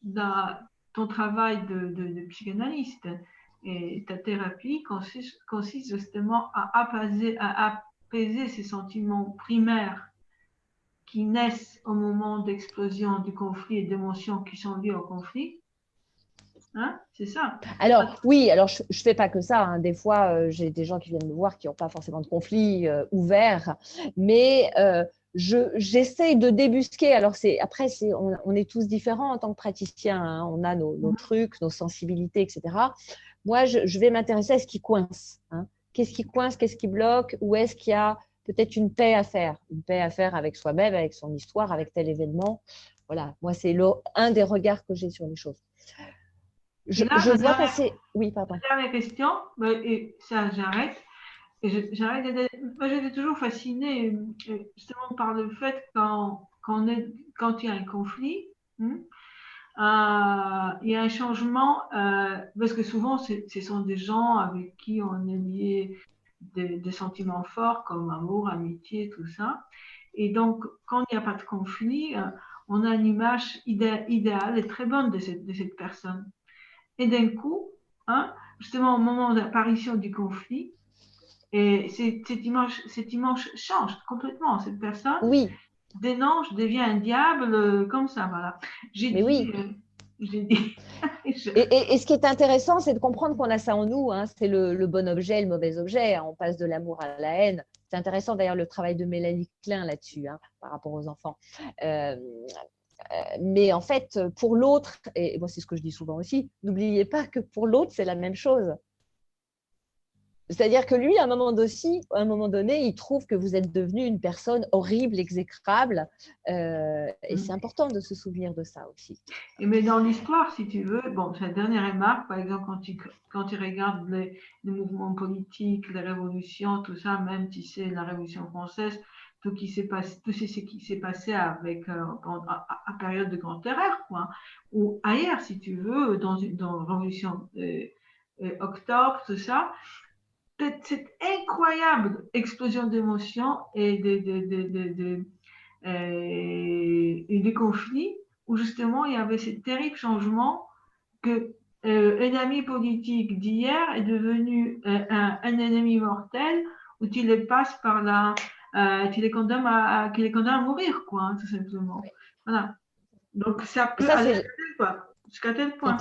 dans ton travail de psychanalyste, et ta thérapie consiste justement à apaiser ces sentiments primaires qui naissent au moment d'explosion du conflit et d'émotions qui sont liées au conflit. Hein, c'est ça. Alors, oui, alors je ne fais pas que ça. Hein. Des fois, j'ai des gens qui viennent me voir qui n'ont pas forcément de conflit ouvert, mais j'essaye de débusquer. Alors, après, on est tous différents en tant que praticiens. Hein. On a nos trucs, nos sensibilités, etc. Moi, je vais m'intéresser à ce qui coince. Hein. Qu'est-ce qui coince, qu'est-ce qui bloque, où est-ce qu'il y a peut-être une paix à faire avec soi-même, avec son histoire, avec tel événement. Voilà, moi, c'est un des regards que j'ai sur les choses. Je vois passer… Oui, pardon. Dernière question, et ça, j'arrête. Moi, j'étais toujours fascinée justement par le fait quand il y a un conflit, il y a un changement, parce que souvent, ce sont des gens avec qui on est lié des sentiments forts comme amour, amitié, tout ça. Et donc, quand il n'y a pas de conflit, on a une image idéale et très bonne de cette personne. Et d'un coup, hein, justement au moment d'apparition du conflit, et cette image change complètement. Cette personne, d'un ange, devient un diable, comme ça, voilà. J'ai dit. Et ce qui est intéressant, c'est de comprendre qu'on a ça en nous. Hein. C'est le bon objet et le mauvais objet. Hein. On passe de l'amour à la haine. C'est intéressant d'ailleurs le travail de Mélanie Klein là-dessus, hein, par rapport aux enfants. Mais en fait, pour l'autre, et moi c'est ce que je dis souvent aussi, n'oubliez pas que pour l'autre, c'est la même chose. C'est-à-dire que lui, à un moment donné, il trouve que vous êtes devenu une personne horrible, exécrable, et c'est important de se souvenir de ça aussi. Mais dans l'histoire, si tu veux, bon, c'est la dernière remarque, par exemple, quand tu regardes les mouvements politiques, les révolutions, tout ça, même tu sais, la Révolution française, tout ce qui s'est passé avec à période de grande terreur, quoi, ou ailleurs, si tu veux, dans la Révolution Octobre, tout ça. Cette incroyable explosion d'émotions et de conflits où justement il y avait ce terrible changement que un ami politique d'hier est devenu un ennemi mortel où tu les passes par là, tu les condamnes à mourir, quoi, hein, tout simplement. Oui. Voilà. Donc ça peut aller jusqu'à tel point.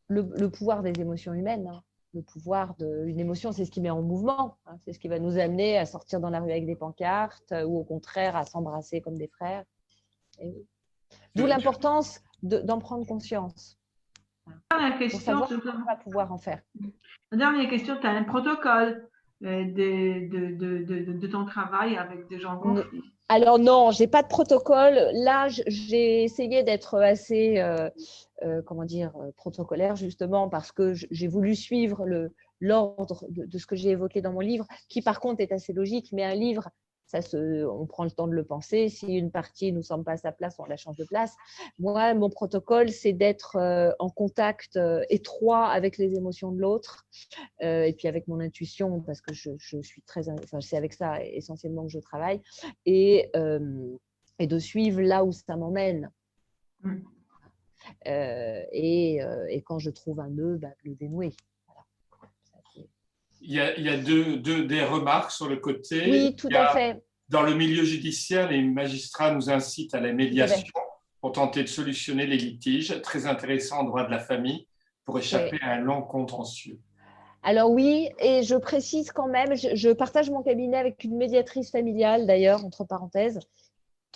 Le pouvoir des émotions humaines. Hein. Le pouvoir d'une émotion, c'est ce qui met en mouvement. Hein. C'est ce qui va nous amener à sortir dans la rue avec des pancartes ou au contraire à s'embrasser comme des frères. D'où l'importance d'en prendre conscience. Pour savoir ce qu'on va pouvoir en faire. La dernière question, tu as un protocole de ton travail avec des gens en conflit? Alors non, je n'ai pas de protocole. Là, j'ai essayé d'être assez protocolaire justement parce que j'ai voulu suivre l'ordre de ce que j'ai évoqué dans mon livre, qui par contre est assez logique, mais un livre, on prend le temps de le penser. Si une partie ne nous semble pas à sa place, on la change de place. Moi, mon protocole, c'est d'être en contact étroit avec les émotions de l'autre et puis avec mon intuition, parce que je suis c'est avec ça essentiellement que je travaille, et de suivre là où ça m'emmène. Et quand je trouve un nœud, le dénouer. Voilà. il y a des remarques sur le côté. Oui, tout à fait. Dans le milieu judiciaire, les magistrats nous incitent à la médiation pour tenter de solutionner les litiges. Très intéressant en droit de la famille pour échapper à un long contentieux. Alors oui, et je précise quand même, je partage mon cabinet avec une médiatrice familiale, d'ailleurs, entre parenthèses.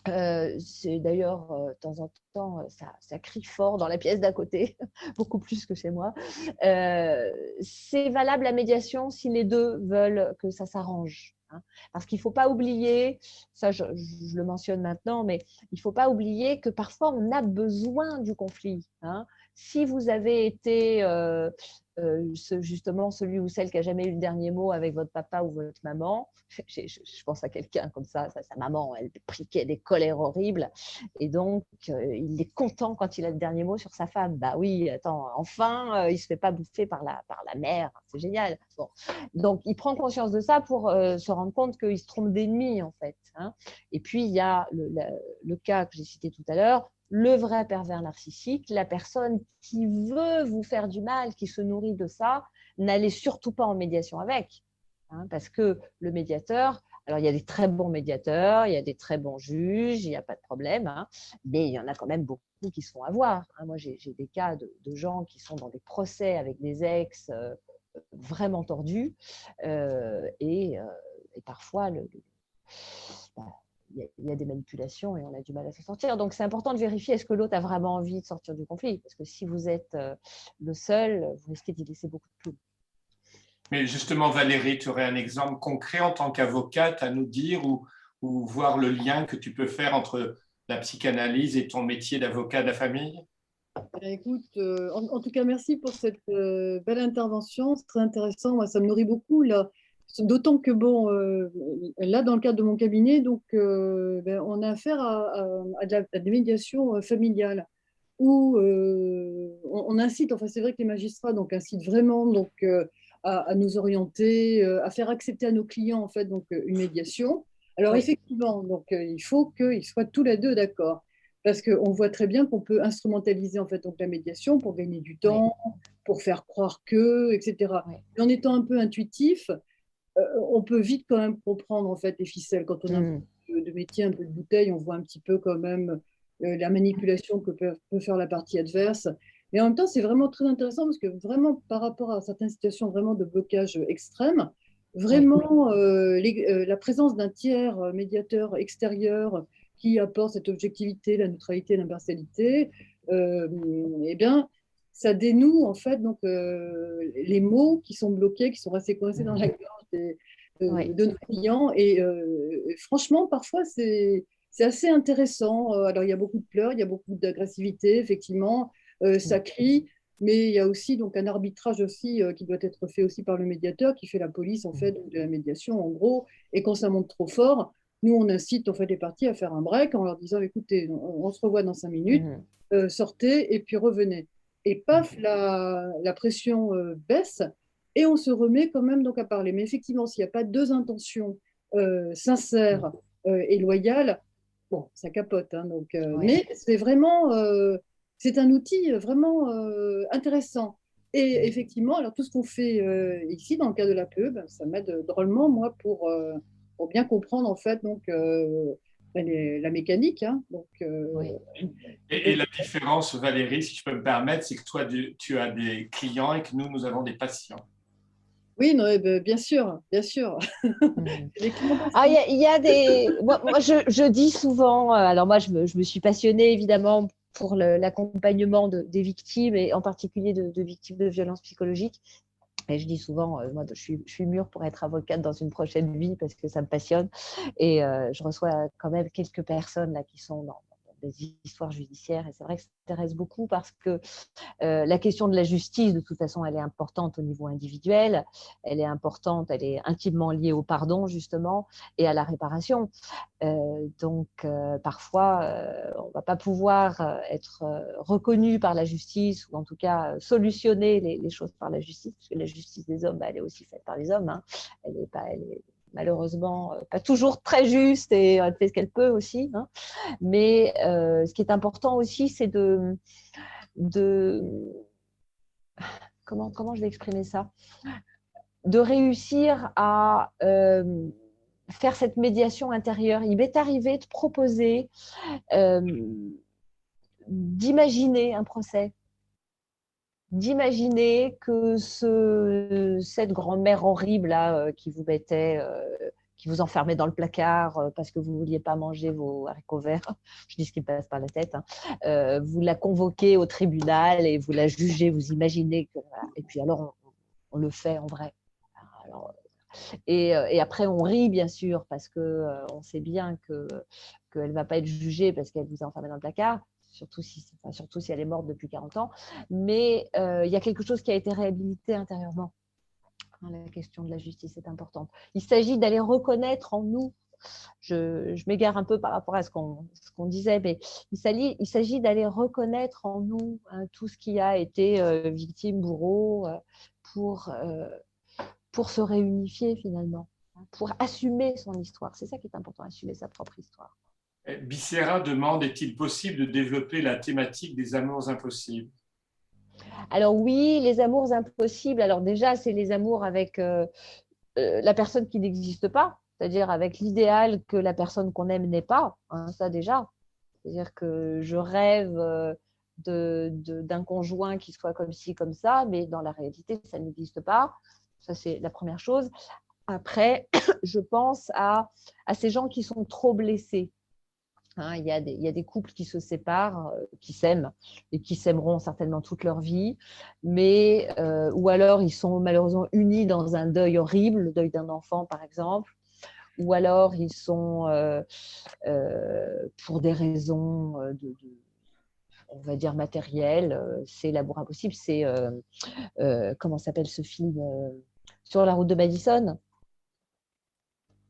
C'est d'ailleurs, de temps en temps, ça crie fort dans la pièce d'à côté, beaucoup plus que chez moi. C'est valable la médiation si les deux veulent que ça s'arrange. Parce qu'il ne faut pas oublier, ça je le mentionne maintenant, mais il ne faut pas oublier que parfois on a besoin du conflit. Si vous avez été justement celui ou celle qui n'a jamais eu le dernier mot avec votre papa ou votre maman, je pense à quelqu'un comme ça, sa maman, elle piquait des colères horribles, et donc il est content quand il a le dernier mot sur sa femme. Bah oui, attends, enfin, il ne se fait pas bouffer par la mère, c'est génial. Bon. Donc il prend conscience de ça pour se rendre compte qu'il se trompe d'ennemi, en fait. Et puis il y a le cas que j'ai cité tout à l'heure, le vrai pervers narcissique, la personne qui veut vous faire du mal, qui se nourrit de ça, n'allez surtout pas en médiation avec. Parce que le médiateur, alors il y a des très bons médiateurs, il y a des très bons juges, il n'y a pas de problème, mais il y en a quand même beaucoup qui se font avoir. Moi, j'ai des cas de gens qui sont dans des procès avec des ex vraiment tordus, et parfois, il y a des manipulations et on a du mal à s'en sortir. Donc, c'est important de vérifier est-ce que l'autre a vraiment envie de sortir du conflit. Parce que si vous êtes le seul, vous risquez d'y laisser beaucoup de plumes. Mais justement, Valérie, tu aurais un exemple concret en tant qu'avocate à nous dire ou voir le lien que tu peux faire entre la psychanalyse et ton métier d'avocat de la famille? Écoute, en tout cas, merci pour cette belle intervention. C'est très intéressant. Moi, ça me nourrit beaucoup, là. D'autant que, bon, là, dans le cadre de mon cabinet, donc, on a affaire à des médiations familiales où on incite, enfin, c'est vrai que les magistrats donc, incitent vraiment donc, à nous orienter, à faire accepter à nos clients, en fait, donc, une médiation. Alors, effectivement, donc, il faut qu'ils soient tous les deux d'accord. Parce qu'on voit très bien qu'on peut instrumentaliser en fait, donc, la médiation pour gagner du temps, pour faire croire que, etc. Et en étant un peu intuitif, on peut vite quand même comprendre en fait, les ficelles. Quand on a un peu de métier, un peu de bouteille, on voit un petit peu quand même la manipulation que peut faire la partie adverse. Mais en même temps, c'est vraiment très intéressant parce que vraiment, par rapport à certaines situations vraiment de blocage extrême, vraiment, la présence d'un tiers médiateur extérieur qui apporte cette objectivité, la neutralité, l'impartialité, eh bien, ça dénoue en fait donc, les mots qui sont bloqués, qui sont restés coincés dans la gorge de nos clients. Et franchement, parfois, c'est assez intéressant. Alors, il y a beaucoup de pleurs, il y a beaucoup d'agressivité, effectivement, ça crie. Mais il y a aussi donc, un arbitrage aussi, qui doit être fait aussi par le médiateur, qui fait la police en fait, de la médiation, en gros. Et quand ça monte trop fort, nous, on incite en fait, les parties à faire un break en leur disant, écoutez, on se revoit dans 5 minutes, sortez et puis revenez. Et paf, la pression baisse et on se remet quand même donc, à parler. Mais effectivement, s'il n'y a pas deux intentions sincères et loyales, bon, ça capote. Donc, mais c'est vraiment, c'est un outil vraiment intéressant. Et effectivement, alors tout ce qu'on fait ici, dans le cas de la pub, ça m'aide drôlement, moi, pour bien comprendre, en fait, donc, la mécanique. Donc, et la différence, Valérie, si je peux me permettre, c'est que toi, tu as des clients et que nous avons des patients. Oui, non, bien sûr, bien sûr. Il y a des… Moi, je dis souvent… Alors moi, je me suis passionnée, évidemment, pour l'accompagnement des victimes, et en particulier de victimes de violences psychologiques. Et je dis souvent, moi, je suis mûre pour être avocate dans une prochaine vie parce que ça me passionne. Et je reçois quand même quelques personnes là, qui sont dans des histoires judiciaires. Et c'est vrai que ça m'intéresse beaucoup parce que la question de la justice, de toute façon, elle est importante au niveau individuel. Elle est importante, elle est intimement liée au pardon, justement, et à la réparation. Donc, parfois, on ne va pas pouvoir être reconnu par la justice, ou en tout cas solutionner les choses par la justice, parce que la justice des hommes, elle est aussi faite par les hommes. Elle est malheureusement pas toujours très juste, et elle fait ce qu'elle peut aussi. Mais ce qui est important aussi, c'est comment je vais exprimer ça ? de réussir à faire cette médiation intérieure. Il m'est arrivé de proposer d'imaginer un procès, d'imaginer que cette grand-mère horrible là, qui vous mettait, qui vous enfermait dans le placard parce que vous ne vouliez pas manger vos haricots verts, je dis ce qui me passe par la tête, hein. Vous la convoquez au tribunal et vous la jugez, vous imaginez que, voilà. Et puis alors on le fait en vrai. Alors, et après, on rit, bien sûr, parce qu'on sait bien qu'elle ne va pas être jugée parce qu'elle vous a enfermé dans le placard, surtout si elle est morte depuis 40 ans. Mais il y a quelque chose qui a été réhabilité intérieurement. La question de la justice est importante. Il s'agit d'aller reconnaître en nous, je m'égare un peu par rapport à ce qu'on disait, mais il s'agit d'aller reconnaître en nous tout ce qui a été victime, bourreau, pour se réunifier finalement, pour assumer son histoire. C'est ça qui est important, assumer sa propre histoire. Becerra demande, est-il possible de développer la thématique des amours impossibles? Alors oui, les amours impossibles, alors déjà, c'est les amours avec la personne qui n'existe pas, c'est-à-dire avec l'idéal que la personne qu'on aime n'est pas, hein, ça déjà. C'est-à-dire que je rêve d'un conjoint qui soit comme ci, comme ça, mais dans la réalité, ça n'existe pas. Ça, c'est la première chose. Après, je pense à ces gens qui sont trop blessés. Hein, il y a des couples qui se séparent, qui s'aiment et qui s'aimeront certainement toute leur vie, mais ou alors ils sont malheureusement unis dans un deuil horrible, le deuil d'un enfant par exemple, ou alors ils sont pour des raisons on va dire matérielles, c'est l'amour impossible, c'est comment s'appelle ce film Sur la route de Madison.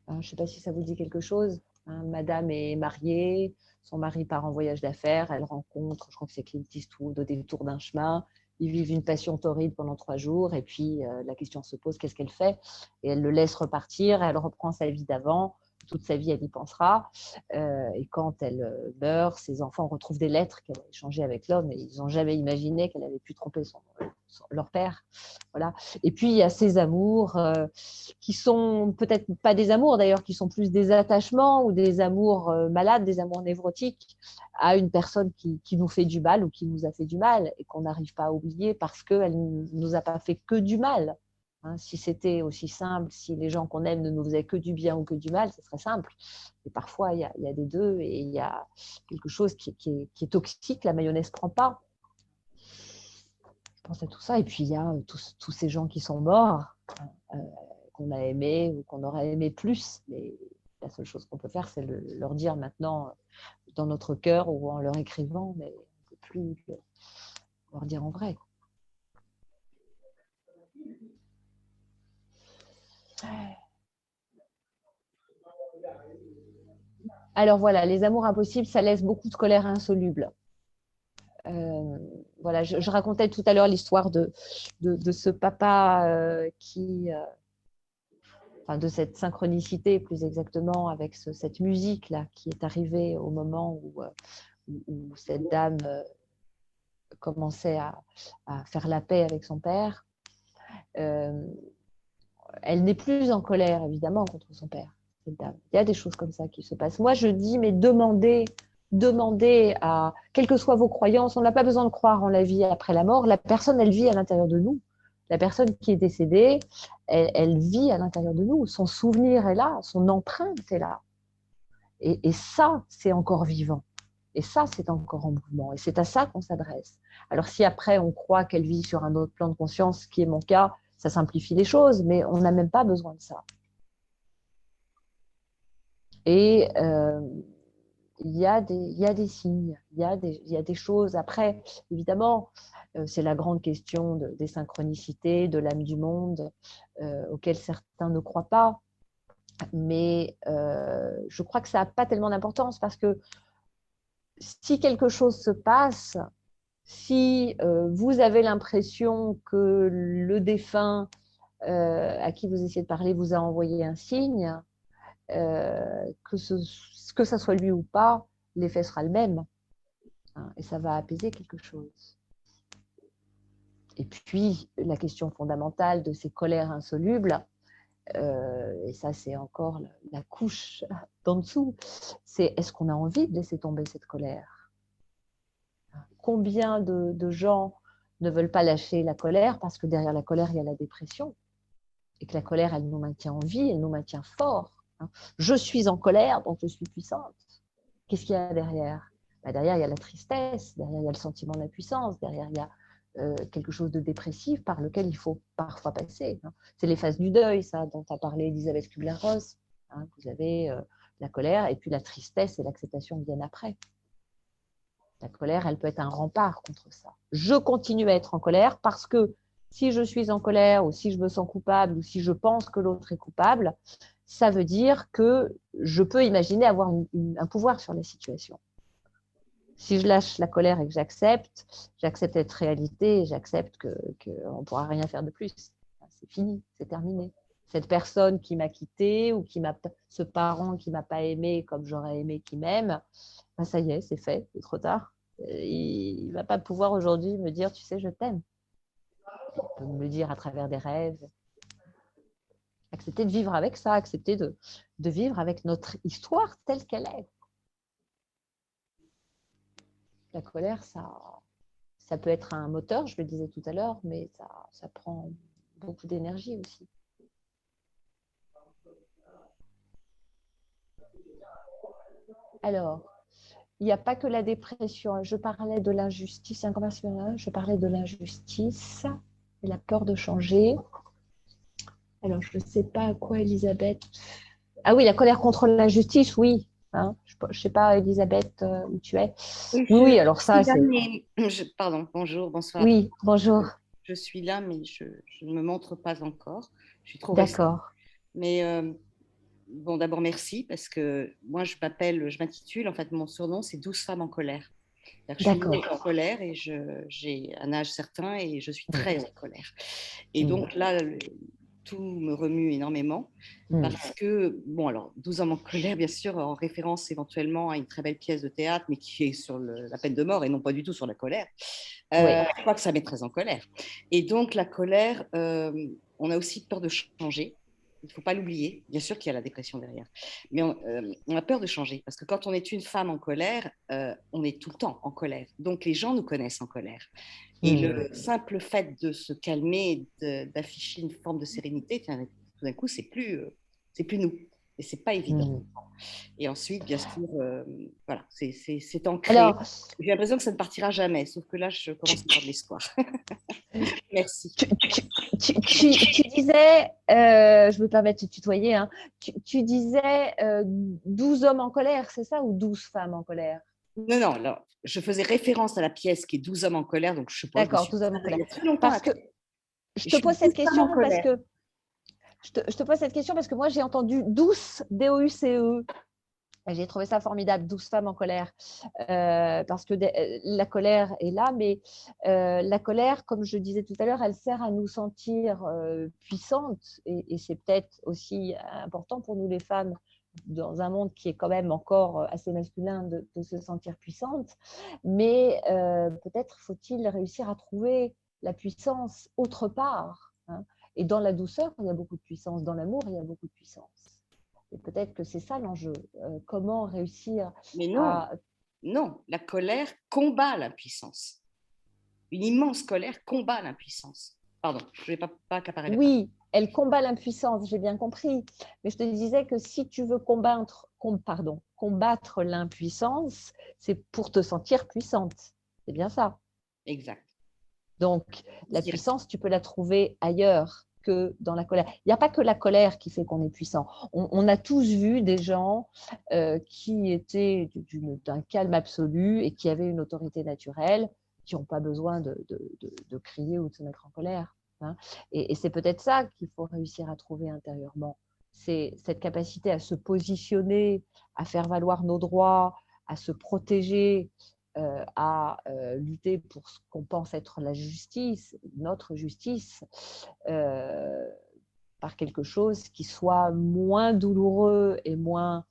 Je ne sais pas si ça vous dit quelque chose. Madame est mariée, son mari part en voyage d'affaires, elle rencontre, je crois que c'est Clint Eastwood au détour d'un chemin. Ils vivent une passion torride pendant 3 jours et puis la question se pose, qu'est-ce qu'elle fait? Et elle le laisse repartir, elle reprend sa vie d'avant, toute sa vie elle y pensera. Et quand elle meurt, ses enfants retrouvent des lettres qu'elle a échangées avec l'homme et ils n'ont jamais imaginé qu'elle avait pu tromper leur père. Voilà. Et puis il y a ces amours qui sont peut-être pas des amours d'ailleurs, qui sont plus des attachements ou des amours malades, des amours névrotiques à une personne qui nous fait du mal ou qui nous a fait du mal et qu'on n'arrive pas à oublier parce qu'elle ne nous a pas fait que du mal. Si c'était aussi simple, si les gens qu'on aime ne nous faisaient que du bien ou que du mal, ce serait simple. Et parfois, il y a des deux et il y a quelque chose qui est toxique, la mayonnaise ne prend pas. Je pense à tout ça. Et puis, il y a tous ces gens qui sont morts, qu'on a aimés ou qu'on aurait aimé plus. Mais la seule chose qu'on peut faire, c'est leur dire maintenant dans notre cœur ou en leur écrivant, mais on ne peut plus leur dire en vrai. Alors voilà, les amours impossibles, ça laisse beaucoup de colère insoluble. Voilà, je racontais tout à l'heure l'histoire de ce papa de cette synchronicité plus exactement avec cette musique-là qui est arrivée au moment où cette dame commençait à faire la paix avec son père. Elle n'est plus en colère, évidemment, contre son père. Il y a des choses comme ça qui se passent. Moi, je dis, mais demandez à, quelles que soient vos croyances, on n'a pas besoin de croire en la vie après la mort. La personne, elle vit à l'intérieur de nous. La personne qui est décédée, elle vit à l'intérieur de nous. Son souvenir est là, son empreinte est là. Et ça, c'est encore vivant. Et ça, c'est encore en mouvement. Et c'est à ça qu'on s'adresse. Alors, si après, on croit qu'elle vit sur un autre plan de conscience, ce qui est mon cas, ça simplifie les choses, mais on n'a même pas besoin de ça. Et il y a des signes, il y a des choses. Après, évidemment, c'est la grande question des synchronicités, de l'âme du monde, auxquelles certains ne croient pas. Mais je crois que ça n'a pas tellement d'importance parce que si quelque chose se passe, si vous avez l'impression que le défunt à qui vous essayez de parler vous a envoyé un signe, que ça soit lui ou pas, l'effet sera le même. Et ça va apaiser quelque chose. Et puis, la question fondamentale de ces colères insolubles, et ça c'est encore la couche d'en dessous, c'est est-ce qu'on a envie de laisser tomber cette colère? Combien de gens ne veulent pas lâcher la colère parce que derrière la colère, il y a la dépression et que la colère, elle nous maintient en vie, elle nous maintient forts. Je suis en colère, donc je suis puissante. Qu'est-ce qu'il y a derrière? Derrière, il y a la tristesse, derrière, il y a le sentiment de la puissance, derrière, il y a quelque chose de dépressif par lequel il faut parfois passer. C'est les phases du deuil, ça, dont a parlé Elisabeth Kubler-Ross. Vous avez la colère et puis la tristesse et l'acceptation viennent après. La colère, elle peut être un rempart contre ça. Je continue à être en colère parce que si je suis en colère ou si je me sens coupable ou si je pense que l'autre est coupable, ça veut dire que je peux imaginer avoir un pouvoir sur la situation. Si je lâche la colère et que j'accepte cette réalité et j'accepte qu'on ne pourra rien faire de plus. C'est fini, c'est terminé. Cette personne qui m'a quitté ou ce parent qui ne m'a pas aimé comme j'aurais aimé qu'il m'aime, ça y est, c'est fait, c'est trop tard. Il ne va pas pouvoir aujourd'hui me dire, tu sais, je t'aime. Il peut me le dire à travers des rêves. Accepter de vivre avec ça, accepter de vivre avec notre histoire telle qu'elle est. La colère, ça peut être un moteur, je le disais tout à l'heure, mais ça prend beaucoup d'énergie aussi. Alors, il n'y a pas que la dépression. Je parlais de l'injustice, je parlais de l'injustice et la peur de changer. Alors, je ne sais pas à quoi Elisabeth... Ah oui, la colère contre l'injustice, oui. Hein, je ne sais pas, Elisabeth, où tu es. Oui, alors ça, c'est... Pardon, bonjour, bonsoir. Oui, bonjour. Je suis là, mais je ne me montre pas encore. Je suis trop D'accord. Mais bon, d'abord, merci, parce que moi, je m'intitule, en fait, mon surnom, c'est 12 femmes en colère. Je suis en colère et j'ai un âge certain et je suis très en colère. Et donc là, tout me remue énormément parce que, bon, alors, 12 hommes en colère, bien sûr, en référence éventuellement à une très belle pièce de théâtre, mais qui est sur la peine de mort et non pas du tout sur la colère. Je crois que ça met très en colère. Et donc, la colère, on a aussi peur de changer. Il ne faut pas l'oublier. Bien sûr qu'il y a la dépression derrière. Mais on a peur de changer parce que quand on est une femme en colère, on est tout le temps en colère. Donc, les gens nous connaissent en colère. Et le simple fait de se calmer, d'afficher une forme de sérénité, tout d'un coup, c'est plus nous. Et c'est pas évident. Et ensuite, bien sûr, voilà, c'est ancré. Alors, j'ai l'impression que ça ne partira jamais, sauf que là, je commence à avoir de l'espoir. Merci. Tu disais, je me permets de te tutoyer, hein, tu disais 12 hommes en colère, c'est ça, ou 12 femmes en colère? Non, alors, je faisais référence à la pièce qui est 12 hommes en colère, donc je sais pas. D'accord, 12 hommes en colère. Parce que je te pose cette question parce que je te pose cette question parce que moi j'ai entendu 12 DOUCE. J'ai trouvé ça formidable, 12 femmes en colère, parce que la colère est là, mais la colère, comme je disais tout à l'heure, elle sert à nous sentir puissantes, et c'est peut-être aussi important pour nous les femmes, dans un monde qui est quand même encore assez masculin, de se sentir puissante, mais peut-être faut-il réussir à trouver la puissance autre part, hein. Et dans la douceur, il y a beaucoup de puissance, dans l'amour, il y a beaucoup de puissance. Et peut-être que c'est ça l'enjeu. Comment réussir Non, la colère combat l'impuissance. Une immense colère combat l'impuissance. Pardon, je ne vais pas accaparer. Oui, elle combat l'impuissance, j'ai bien compris. Mais je te disais que si tu veux combattre l'impuissance, c'est pour te sentir puissante. C'est bien ça. Exact. Donc, la puissance, tu peux la trouver ailleurs que dans la colère. Il n'y a pas que la colère qui fait qu'on est puissant. On a tous vu des gens qui étaient d'un calme absolu et qui avaient une autorité naturelle, qui n'ont pas besoin de crier ou de se mettre en colère, hein. Et c'est peut-être ça qu'il faut réussir à trouver intérieurement. C'est cette capacité à se positionner, à faire valoir nos droits, à se protéger, à lutter pour ce qu'on pense être la justice, notre justice, par quelque chose qui soit moins douloureux et moins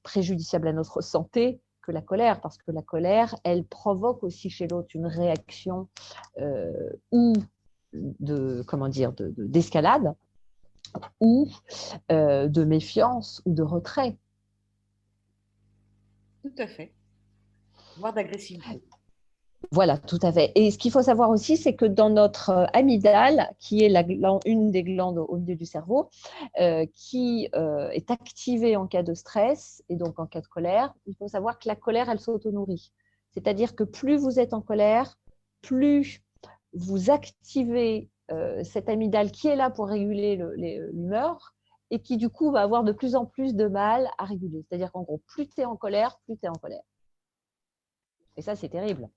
préjudiciable à notre santé que la colère, parce que la colère, elle provoque aussi chez l'autre une réaction ou d'escalade, ou de méfiance ou de retrait. Tout à fait. Voire d'agressivité. Voilà, tout à fait. Et ce qu'il faut savoir aussi, c'est que dans notre amygdale, qui est une des glandes au milieu du cerveau, qui est activée en cas de stress et donc en cas de colère, il faut savoir que la colère, elle s'auto-nourrit. C'est-à-dire que plus vous êtes en colère, plus vous activez cette amygdale qui est là pour réguler l'humeur et qui, du coup, va avoir de plus en plus de mal à réguler. C'est-à-dire qu'en gros, plus tu es en colère, plus tu es en colère. Et ça, c'est terrible.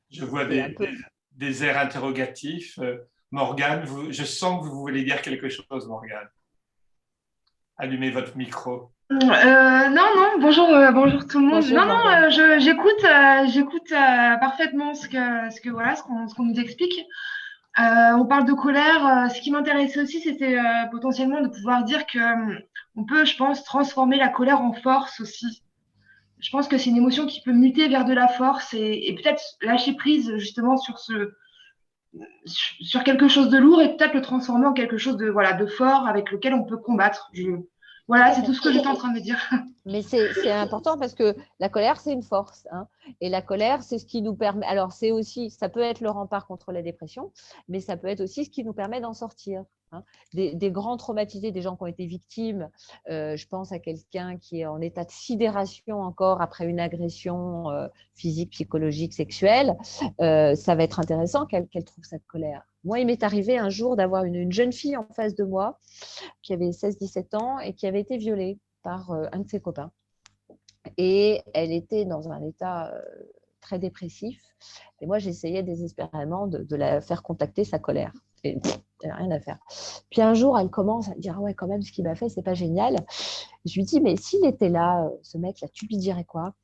Je vois des airs interrogatifs. Morgane, je sens que vous voulez dire quelque chose, Morgane. Allumez votre micro. Non, bonjour tout le monde. Bonjour, Morgane. J'écoute parfaitement ce qu'on nous explique. On parle de colère. Ce qui m'intéressait aussi, c'était potentiellement de pouvoir dire que on peut, je pense, transformer la colère en force aussi. Je pense que c'est une émotion qui peut muter vers de la force et peut-être lâcher prise justement sur quelque chose de lourd et peut-être le transformer en quelque chose de fort avec lequel on peut combattre. Voilà, c'est tout ce que j'étais en train de dire. Mais c'est important parce que la colère, c'est une force. Hein. Et la colère, c'est ce qui nous permet… Alors, c'est aussi, ça peut être le rempart contre la dépression, mais ça peut être aussi ce qui nous permet d'en sortir. Hein. Des grands traumatisés, des gens qui ont été victimes, je pense à quelqu'un qui est en état de sidération encore après une agression physique, psychologique, sexuelle, ça va être intéressant qu'elle trouve cette colère. Moi, il m'est arrivé un jour d'avoir une jeune fille en face de moi qui avait 16-17 ans et qui avait été violée par un de ses copains. Et elle était dans un état très dépressif. Et moi, j'essayais désespérément de la faire contacter sa colère. Et elle n'a rien à faire. Puis un jour, elle commence à me dire « Ah ouais, quand même, ce qu'il m'a fait, c'est pas génial. » Je lui dis « Mais s'il était là, ce mec-là, tu lui dirais quoi ?»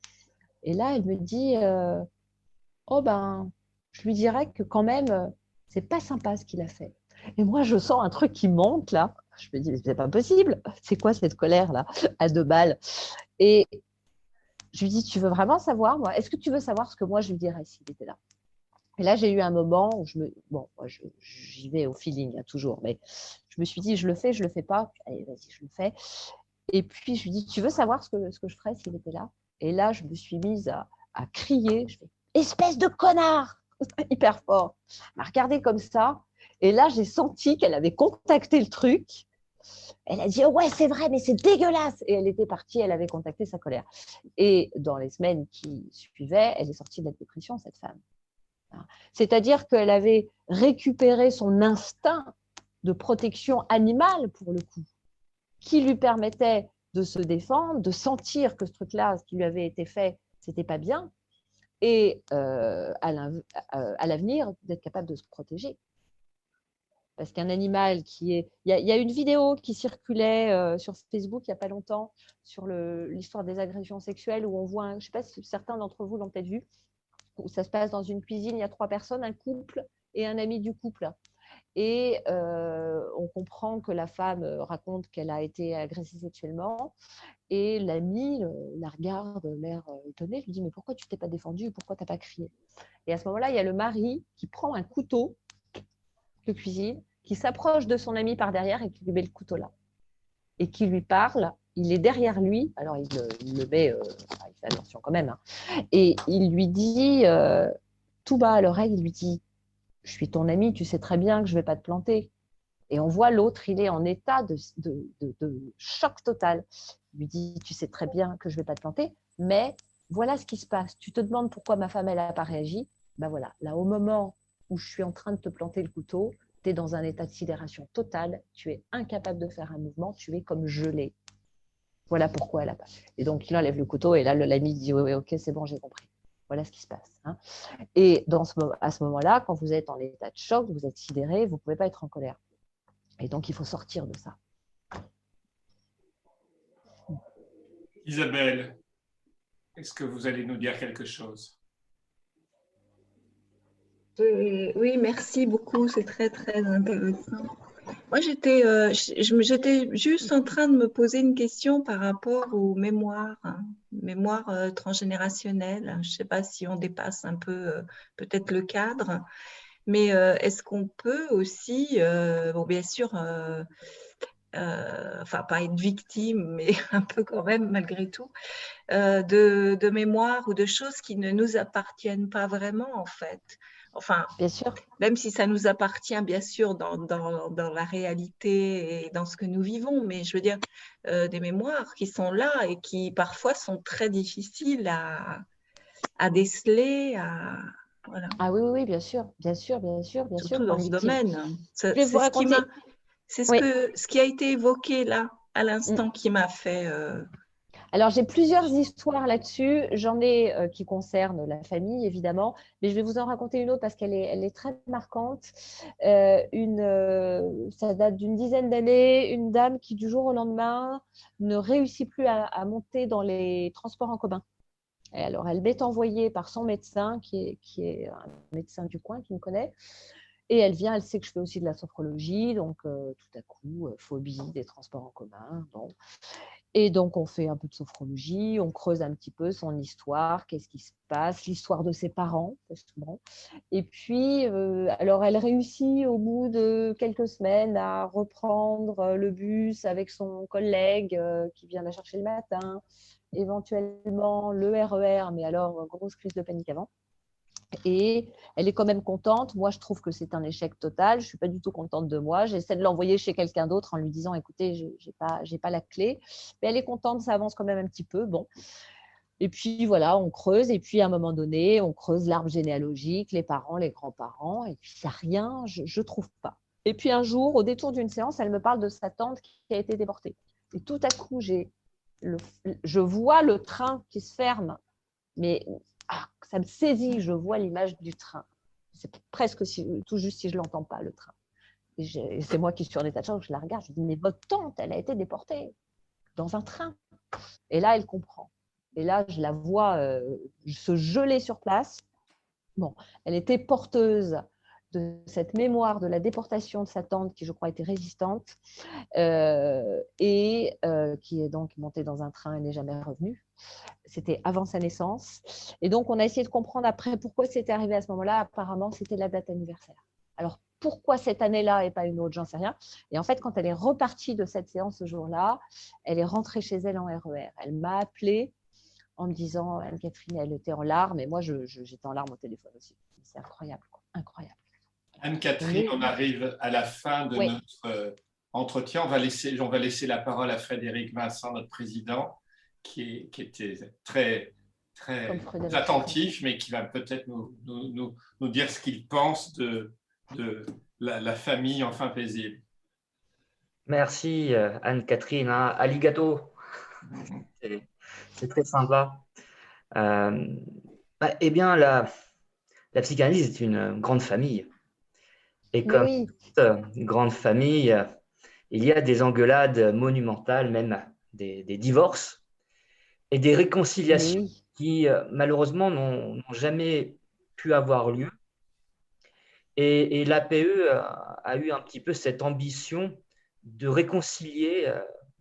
Et là, elle me dit « Oh ben, je lui dirais que quand même, c'est pas sympa ce qu'il a fait. » Et moi, je sens un truc qui monte là. Je me dis, mais c'est pas possible. C'est quoi cette colère-là, à 2 balles? Et je lui dis, tu veux vraiment savoir, moi? Est-ce que tu veux savoir ce que moi, je lui dirais s'il était là? Et là, j'ai eu un moment où j'y vais au feeling, hein, toujours. Mais je me suis dit, je le fais pas. Allez, vas-y, je le fais. Et puis, je lui dis, tu veux savoir ce que je ferais s'il était là? Et là, je me suis mise à crier. Je fais, espèce de connard! Hyper fort. Elle m'a regardé comme ça. Et là, j'ai senti qu'elle avait contacté le truc. Elle a dit « Ouais, c'est vrai, mais c'est dégueulasse !» Et elle était partie, elle avait contacté sa colère. Et dans les semaines qui suivaient, elle est sortie de la dépression, cette femme. C'est-à-dire qu'elle avait récupéré son instinct de protection animale, pour le coup, qui lui permettait de se défendre, de sentir que ce truc-là, ce qui lui avait été fait, c'était pas bien, et à l'avenir, d'être capable de se protéger. Parce qu'un animal qui est… Il y a une vidéo qui circulait sur Facebook il n'y a pas longtemps sur l'histoire des agressions sexuelles où on voit, je ne sais pas si certains d'entre vous l'ont peut-être vu, où ça se passe dans une cuisine, il y a 3 personnes, un couple et un ami du couple. Et on comprend que la femme raconte qu'elle a été agressée sexuellement et l'ami la regarde, l'air étonné, lui dit « Mais pourquoi tu ne t'es pas défendue? Pourquoi tu n'as pas crié ?» Et à ce moment-là, il y a le mari qui prend un couteau de cuisine, qui s'approche de son ami par derrière et qui lui met le couteau là. Et qui lui parle, il est derrière lui, alors il le met, il fait attention quand même, hein, et il lui dit, tout bas à l'oreille, il lui dit « Je suis ton ami, tu sais très bien que je ne vais pas te planter. » Et on voit l'autre, il est en état de choc total. Il lui dit « Tu sais très bien que je ne vais pas te planter, mais voilà ce qui se passe. Tu te demandes pourquoi ma femme, elle n'a pas réagi. Ben voilà, là, au moment où je suis en train de te planter le couteau, tu es dans un état de sidération totale, tu es incapable de faire un mouvement, tu es comme gelé. Voilà pourquoi elle a pas. Et donc, il enlève le couteau et là, l'ami dit oui, ok, c'est bon, j'ai compris. Voilà ce qui se passe. Hein. Et à ce moment-là, quand vous êtes en état de choc, vous êtes sidéré, vous ne pouvez pas être en colère. Et donc, il faut sortir de ça. Isabelle, est-ce que vous allez nous dire quelque chose? Oui, merci beaucoup, c'est très, très intéressant. Moi, j'étais juste en train de me poser une question par rapport aux mémoires, mémoires transgénérationnelles. Je ne sais pas si on dépasse un peu peut-être le cadre, mais est-ce qu'on peut aussi, bon, bien sûr, enfin, pas être victime, mais un peu quand même malgré tout, de mémoires ou de choses qui ne nous appartiennent pas vraiment, en fait. Enfin, Bien sûr. même si ça nous appartient, bien sûr, dans la réalité et dans ce que nous vivons, mais je veux dire, des mémoires qui sont là et qui parfois sont très difficiles à déceler, voilà. Ah oui, oui, oui, bien sûr, bien sûr, bien sûr, bien sûr, Surtout pour dans les ce victimes. domaine. Je vais vous raconter. C'est Oui. ce qui a été évoqué là, à l'instant, qui m'a fait… Alors, j'ai plusieurs histoires là-dessus. J'en ai qui concernent la famille, évidemment, mais je vais vous en raconter une autre parce elle est très marquante. Ça date d'une dizaine d'années. Une dame qui, du jour au lendemain, ne réussit plus à monter dans les transports en commun. Et alors, elle m'est envoyée par son médecin, qui est un médecin du coin, qui me connaît. Et elle vient, elle sait que je fais aussi de la sophrologie, donc tout à coup, phobie des transports en commun. Bon. Et donc, on fait un peu de sophrologie, on creuse un petit peu son histoire, qu'est-ce qui se passe, l'histoire de ses parents. Bon. Et puis, alors, elle réussit au bout de quelques semaines à reprendre le bus avec son collègue qui vient la chercher le matin, éventuellement le RER, mais alors, grosse crise de panique avant. Et elle est quand même contente. Moi, je trouve que c'est un échec total. Je ne suis pas du tout contente de moi. J'essaie de l'envoyer chez quelqu'un d'autre en lui disant, écoutez, je n'ai pas la clé. Mais elle est contente, ça avance quand même un petit peu. Bon. Et puis, voilà, on creuse. Et puis, à un moment donné, on creuse l'arbre généalogique, les parents, les grands-parents. Et puis, il n'y a rien, je ne trouve pas. Et puis, un jour, au détour d'une séance, elle me parle de sa tante qui a été déportée. Et tout à coup, je vois le train qui se ferme. Mais ça me saisit, je vois l'image du train. C'est presque tout juste si je ne l'entends pas, le train. Et c'est moi qui suis en état de choc, je la regarde, je dis, mais votre tante, elle a été déportée dans un train. Et là, elle comprend. Et là, je la vois se geler sur place. Bon, elle était porteuse de cette mémoire de la déportation de sa tante, qui je crois était résistante, et qui est donc montée dans un train et n'est jamais revenue. C'était avant sa naissance. Et donc, on a essayé de comprendre après pourquoi c'était arrivé à ce moment-là. Apparemment, c'était la date anniversaire. Alors, pourquoi cette année-là et pas une autre, j'en sais rien. Et en fait, quand elle est repartie de cette séance ce jour-là, elle est rentrée chez elle en RER. Elle m'a appelée en me disant, Anne-Catherine, elle était en larmes, et moi, j'étais en larmes au téléphone aussi. C'est incroyable, quoi. Incroyable. Anne-Catherine, on arrive à la fin de notre entretien. On va laisser la parole à Frédéric Vincent, notre président, qui était très, très attentif, mais qui va peut-être nous dire ce qu'il pense de la famille enfin paisible. Merci Anne-Catherine, hein. Aligato, c'est très sympa. Eh bien, la psychanalyse est une grande famille. Et comme toute grande famille, il y a des engueulades monumentales, même des divorces et des réconciliations qui, malheureusement, n'ont jamais pu avoir lieu. Et l'APE a eu un petit peu cette ambition de réconcilier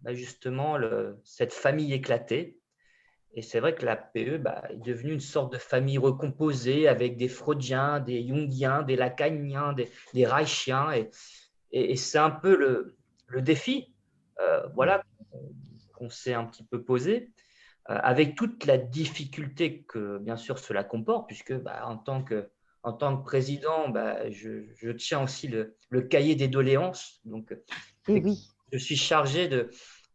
justement cette famille éclatée. Et c'est vrai que l'APE est devenue une sorte de famille recomposée avec des freudiens, des jungiens, des lacaniens, des reichiens. Et c'est un peu le défi voilà, qu'on s'est un petit peu posé, avec toute la difficulté que, bien sûr, cela comporte, puisque en tant que président, je tiens aussi le cahier des doléances. Donc, je suis chargé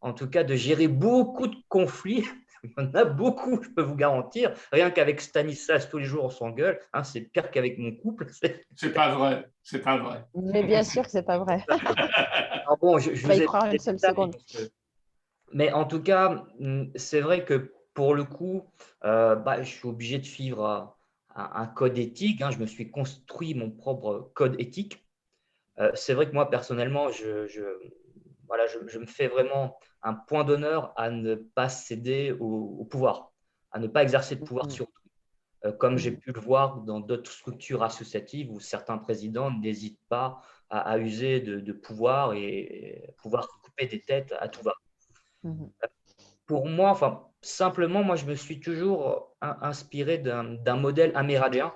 en tout cas, de gérer beaucoup de conflits. Il y en a beaucoup, je peux vous garantir. Rien qu'avec Stanislas, tous les jours, on s'engueule. Hein, c'est pire qu'avec mon couple. C'est pas vrai. C'est pas vrai. Mais bien sûr que c'est pas vrai. Alors bon, je vous y croire une seule seconde. Mais en tout cas, c'est vrai que pour le coup, je suis obligé de suivre un code éthique. Hein. Je me suis construit mon propre code éthique. C'est vrai que moi, personnellement, je me fais vraiment un point d'honneur à ne pas céder au pouvoir, à ne pas exercer de pouvoir sur tout. comme j'ai pu le voir dans d'autres structures associatives où certains présidents n'hésitent pas à user de pouvoir et pouvoir couper des têtes à tout va. Pour moi, enfin, simplement, moi, je me suis toujours inspiré d'un modèle amérindien.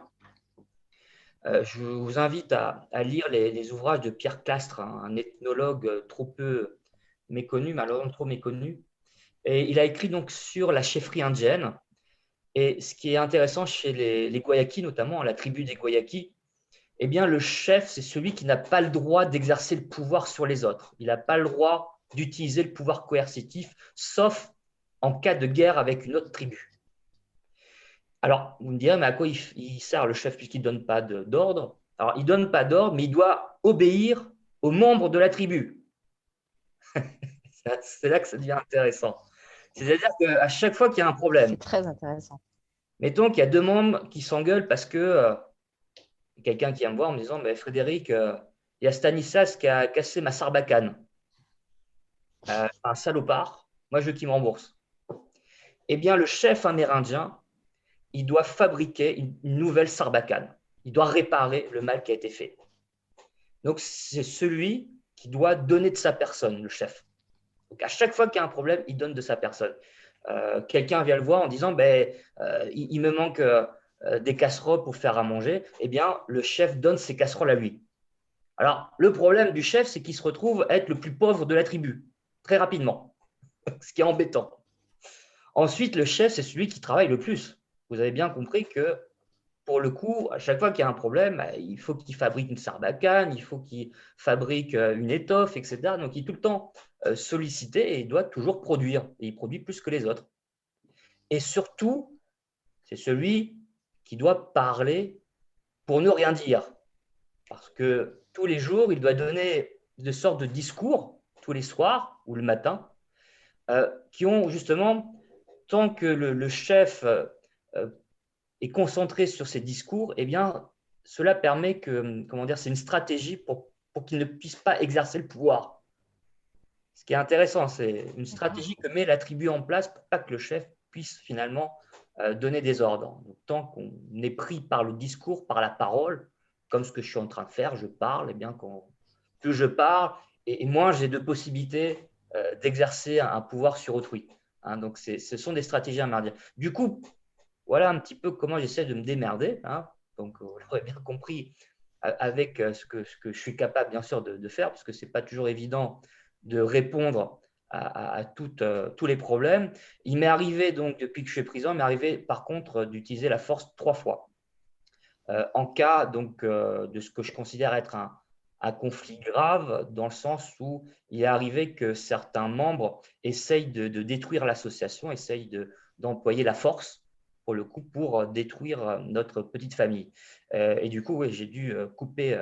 Je vous invite à lire les ouvrages de Pierre Clastres, un ethnologue trop peu méconnu, malheureusement trop méconnu. Et il a écrit donc sur la chefferie indienne. Et ce qui est intéressant chez les Guayakis, notamment la tribu des Guayakis, eh bien, le chef, c'est celui qui n'a pas le droit d'exercer le pouvoir sur les autres. Il n'a pas le droit d'utiliser le pouvoir coercitif, sauf en cas de guerre avec une autre tribu. Alors, vous me direz, mais à quoi il sert le chef puisqu'il ne donne pas d'ordre? Alors, il ne donne pas d'ordre, mais il doit obéir aux membres de la tribu. C'est là que ça devient intéressant. C'est-à-dire qu'à chaque fois qu'il y a un problème, c'est très intéressant. Mettons qu'il y a deux membres qui s'engueulent parce que quelqu'un qui vient me voir en me disant mais Frédéric, il y a Stanislas qui a cassé ma sarbacane. Un salopard, moi je veux qu'il me rembourse. Eh bien, le chef amérindien, il doit fabriquer une nouvelle sarbacane. Il doit réparer le mal qui a été fait. Donc, c'est celui qui doit donner de sa personne, le chef. Donc, à chaque fois qu'il y a un problème, il donne de sa personne. Quelqu'un vient le voir en disant il me manque des casseroles pour faire à manger. Eh bien, le chef donne ses casseroles à lui. Alors, le problème du chef, c'est qu'il se retrouve être le plus pauvre de la tribu, très rapidement, ce qui est embêtant. Ensuite, le chef, c'est celui qui travaille le plus. Vous avez bien compris que, pour le coup, à chaque fois qu'il y a un problème, il faut qu'il fabrique une sarbacane, il faut qu'il fabrique une étoffe, etc. Donc, il est tout le temps sollicité et il doit toujours produire. Et il produit plus que les autres. Et surtout, c'est celui qui doit parler pour ne rien dire. Parce que tous les jours, il doit donner de sortes de discours, tous les soirs ou le matin, qui ont justement, tant que le chef est concentré sur ses discours, eh bien, cela permet que, comment dire, c'est une stratégie pour qu'il ne puisse pas exercer le pouvoir. Ce qui est intéressant, c'est une stratégie que met la tribu en place pour pas que le chef puisse finalement donner des ordres. Donc, tant qu'on est pris par le discours, par la parole, comme ce que je suis en train de faire, je parle, et bien plus je parle, et moins j'ai de possibilités d'exercer un pouvoir sur autrui. Hein, donc, ce sont des stratégies amérindiennes. Du coup, voilà un petit peu comment j'essaie de me démerder. Hein. Donc, vous l'aurez bien compris avec ce que je suis capable, bien sûr, de faire, parce que ce n'est pas toujours évident de répondre à tous les problèmes. Il m'est arrivé, donc, depuis que je suis prison, il m'est arrivé, par contre, d'utiliser la force 3 fois. En cas donc, de ce que je considère être un conflit grave, dans le sens où il est arrivé que certains membres essayent de détruire l'association, essayent d'employer la force, pour le coup, pour détruire notre petite famille. Et du coup, oui, j'ai dû couper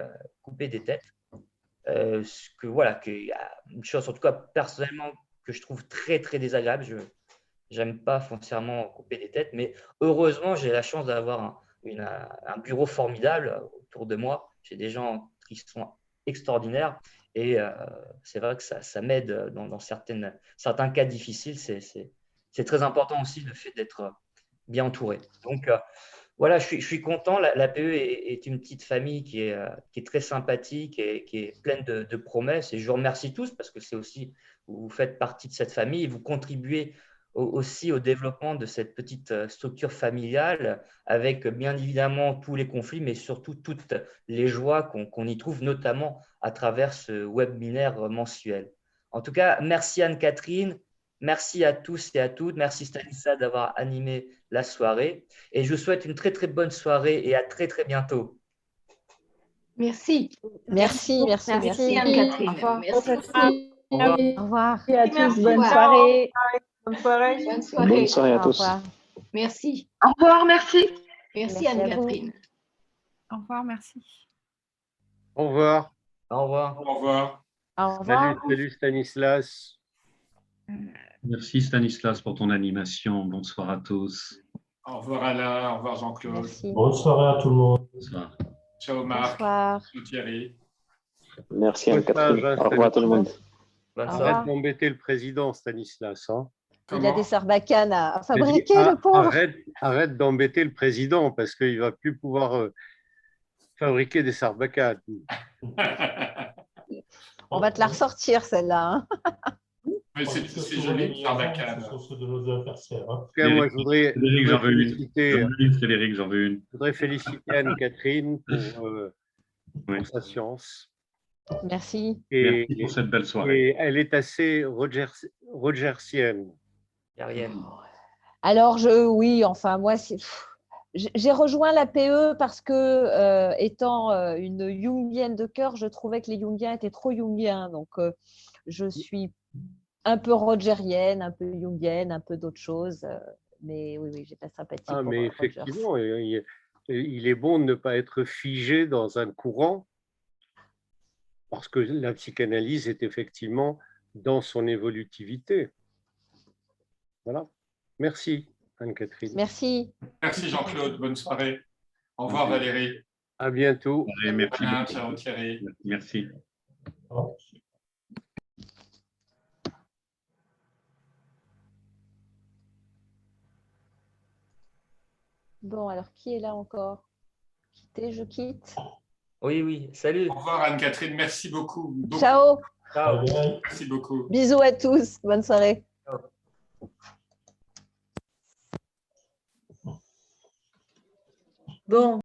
des têtes. Voilà, une chose, en tout cas, personnellement, que je trouve très, très désagréable. Je n'aime pas foncièrement couper des têtes, mais heureusement, j'ai la chance d'avoir un bureau formidable autour de moi. J'ai des gens qui sont extraordinaires et c'est vrai que ça m'aide dans certains cas difficiles. C'est très important aussi le fait d'être bien entouré. Donc, voilà, je suis content. L'APE est une petite famille qui est très sympathique et qui est pleine de promesses. Et je vous remercie tous parce que c'est aussi, vous faites partie de cette famille et vous contribuez aussi au développement de cette petite structure familiale avec bien évidemment tous les conflits, mais surtout toutes les joies qu'on y trouve, notamment à travers ce webinaire mensuel. En tout cas, merci Anne-Catherine. Merci à tous et à toutes. Merci Stanislas d'avoir animé la soirée. Et je vous souhaite une très, très bonne soirée et à très, très bientôt. Merci. Merci Anne-Catherine. Au revoir. Merci à tous. Bonne soirée. Bonne soirée. Bonne soirée à tous. Merci. Au revoir, merci. Merci Anne-Catherine. Au revoir, merci. Au revoir. Au revoir. Au revoir. Au revoir. Salut Stanislas. Merci Stanislas pour ton animation. Bonsoir à tous. Au revoir Alain, au revoir Jean-Claude. Bonne soirée à tout le monde. Bonsoir. Ciao Marc. Bonsoir. Ciao Thierry. Merci Anne-Catherine. Au revoir à tout le monde. Arrête d'embêter le président Stanislas. Hein. Il a des sarbacanes à J'ai fabriquer, dit, le pauvre. arrête d'embêter le président parce qu'il ne va plus pouvoir fabriquer des sarbacanes. On va te la ressortir, celle-là. Hein. Mais c'est joli, sarbacane. De nos adversaires. Hein. En tout cas, moi, je voudrais féliciter, Frédéric, j'en veux une. je voudrais féliciter Anne-Catherine pour sa science. Merci. Merci pour cette belle soirée. Et elle est assez rogersienne. Alors, oui, enfin, moi, j'ai rejoint la PE parce que, étant une jungienne de cœur, je trouvais que les jungiens étaient trop jungiens. Donc, je suis un peu rogerienne, un peu jungienne, un peu d'autres choses. Mais oui, j'ai pas sympathie pour mais effectivement, il est bon de ne pas être figé dans un courant parce que la psychanalyse est effectivement dans son évolutivité. Voilà. Merci, Anne-Catherine. Merci. Merci, Jean-Claude. Bonne soirée. Au revoir, Valérie. À bientôt. Merci. Ciao, Thierry. Merci. Bon, alors, qui est là encore? Quitter, je quitte. Oui, salut. Au revoir, Anne-Catherine. Merci beaucoup. Ciao. Ciao. Merci beaucoup. Bisous à tous. Bonne soirée. Bon.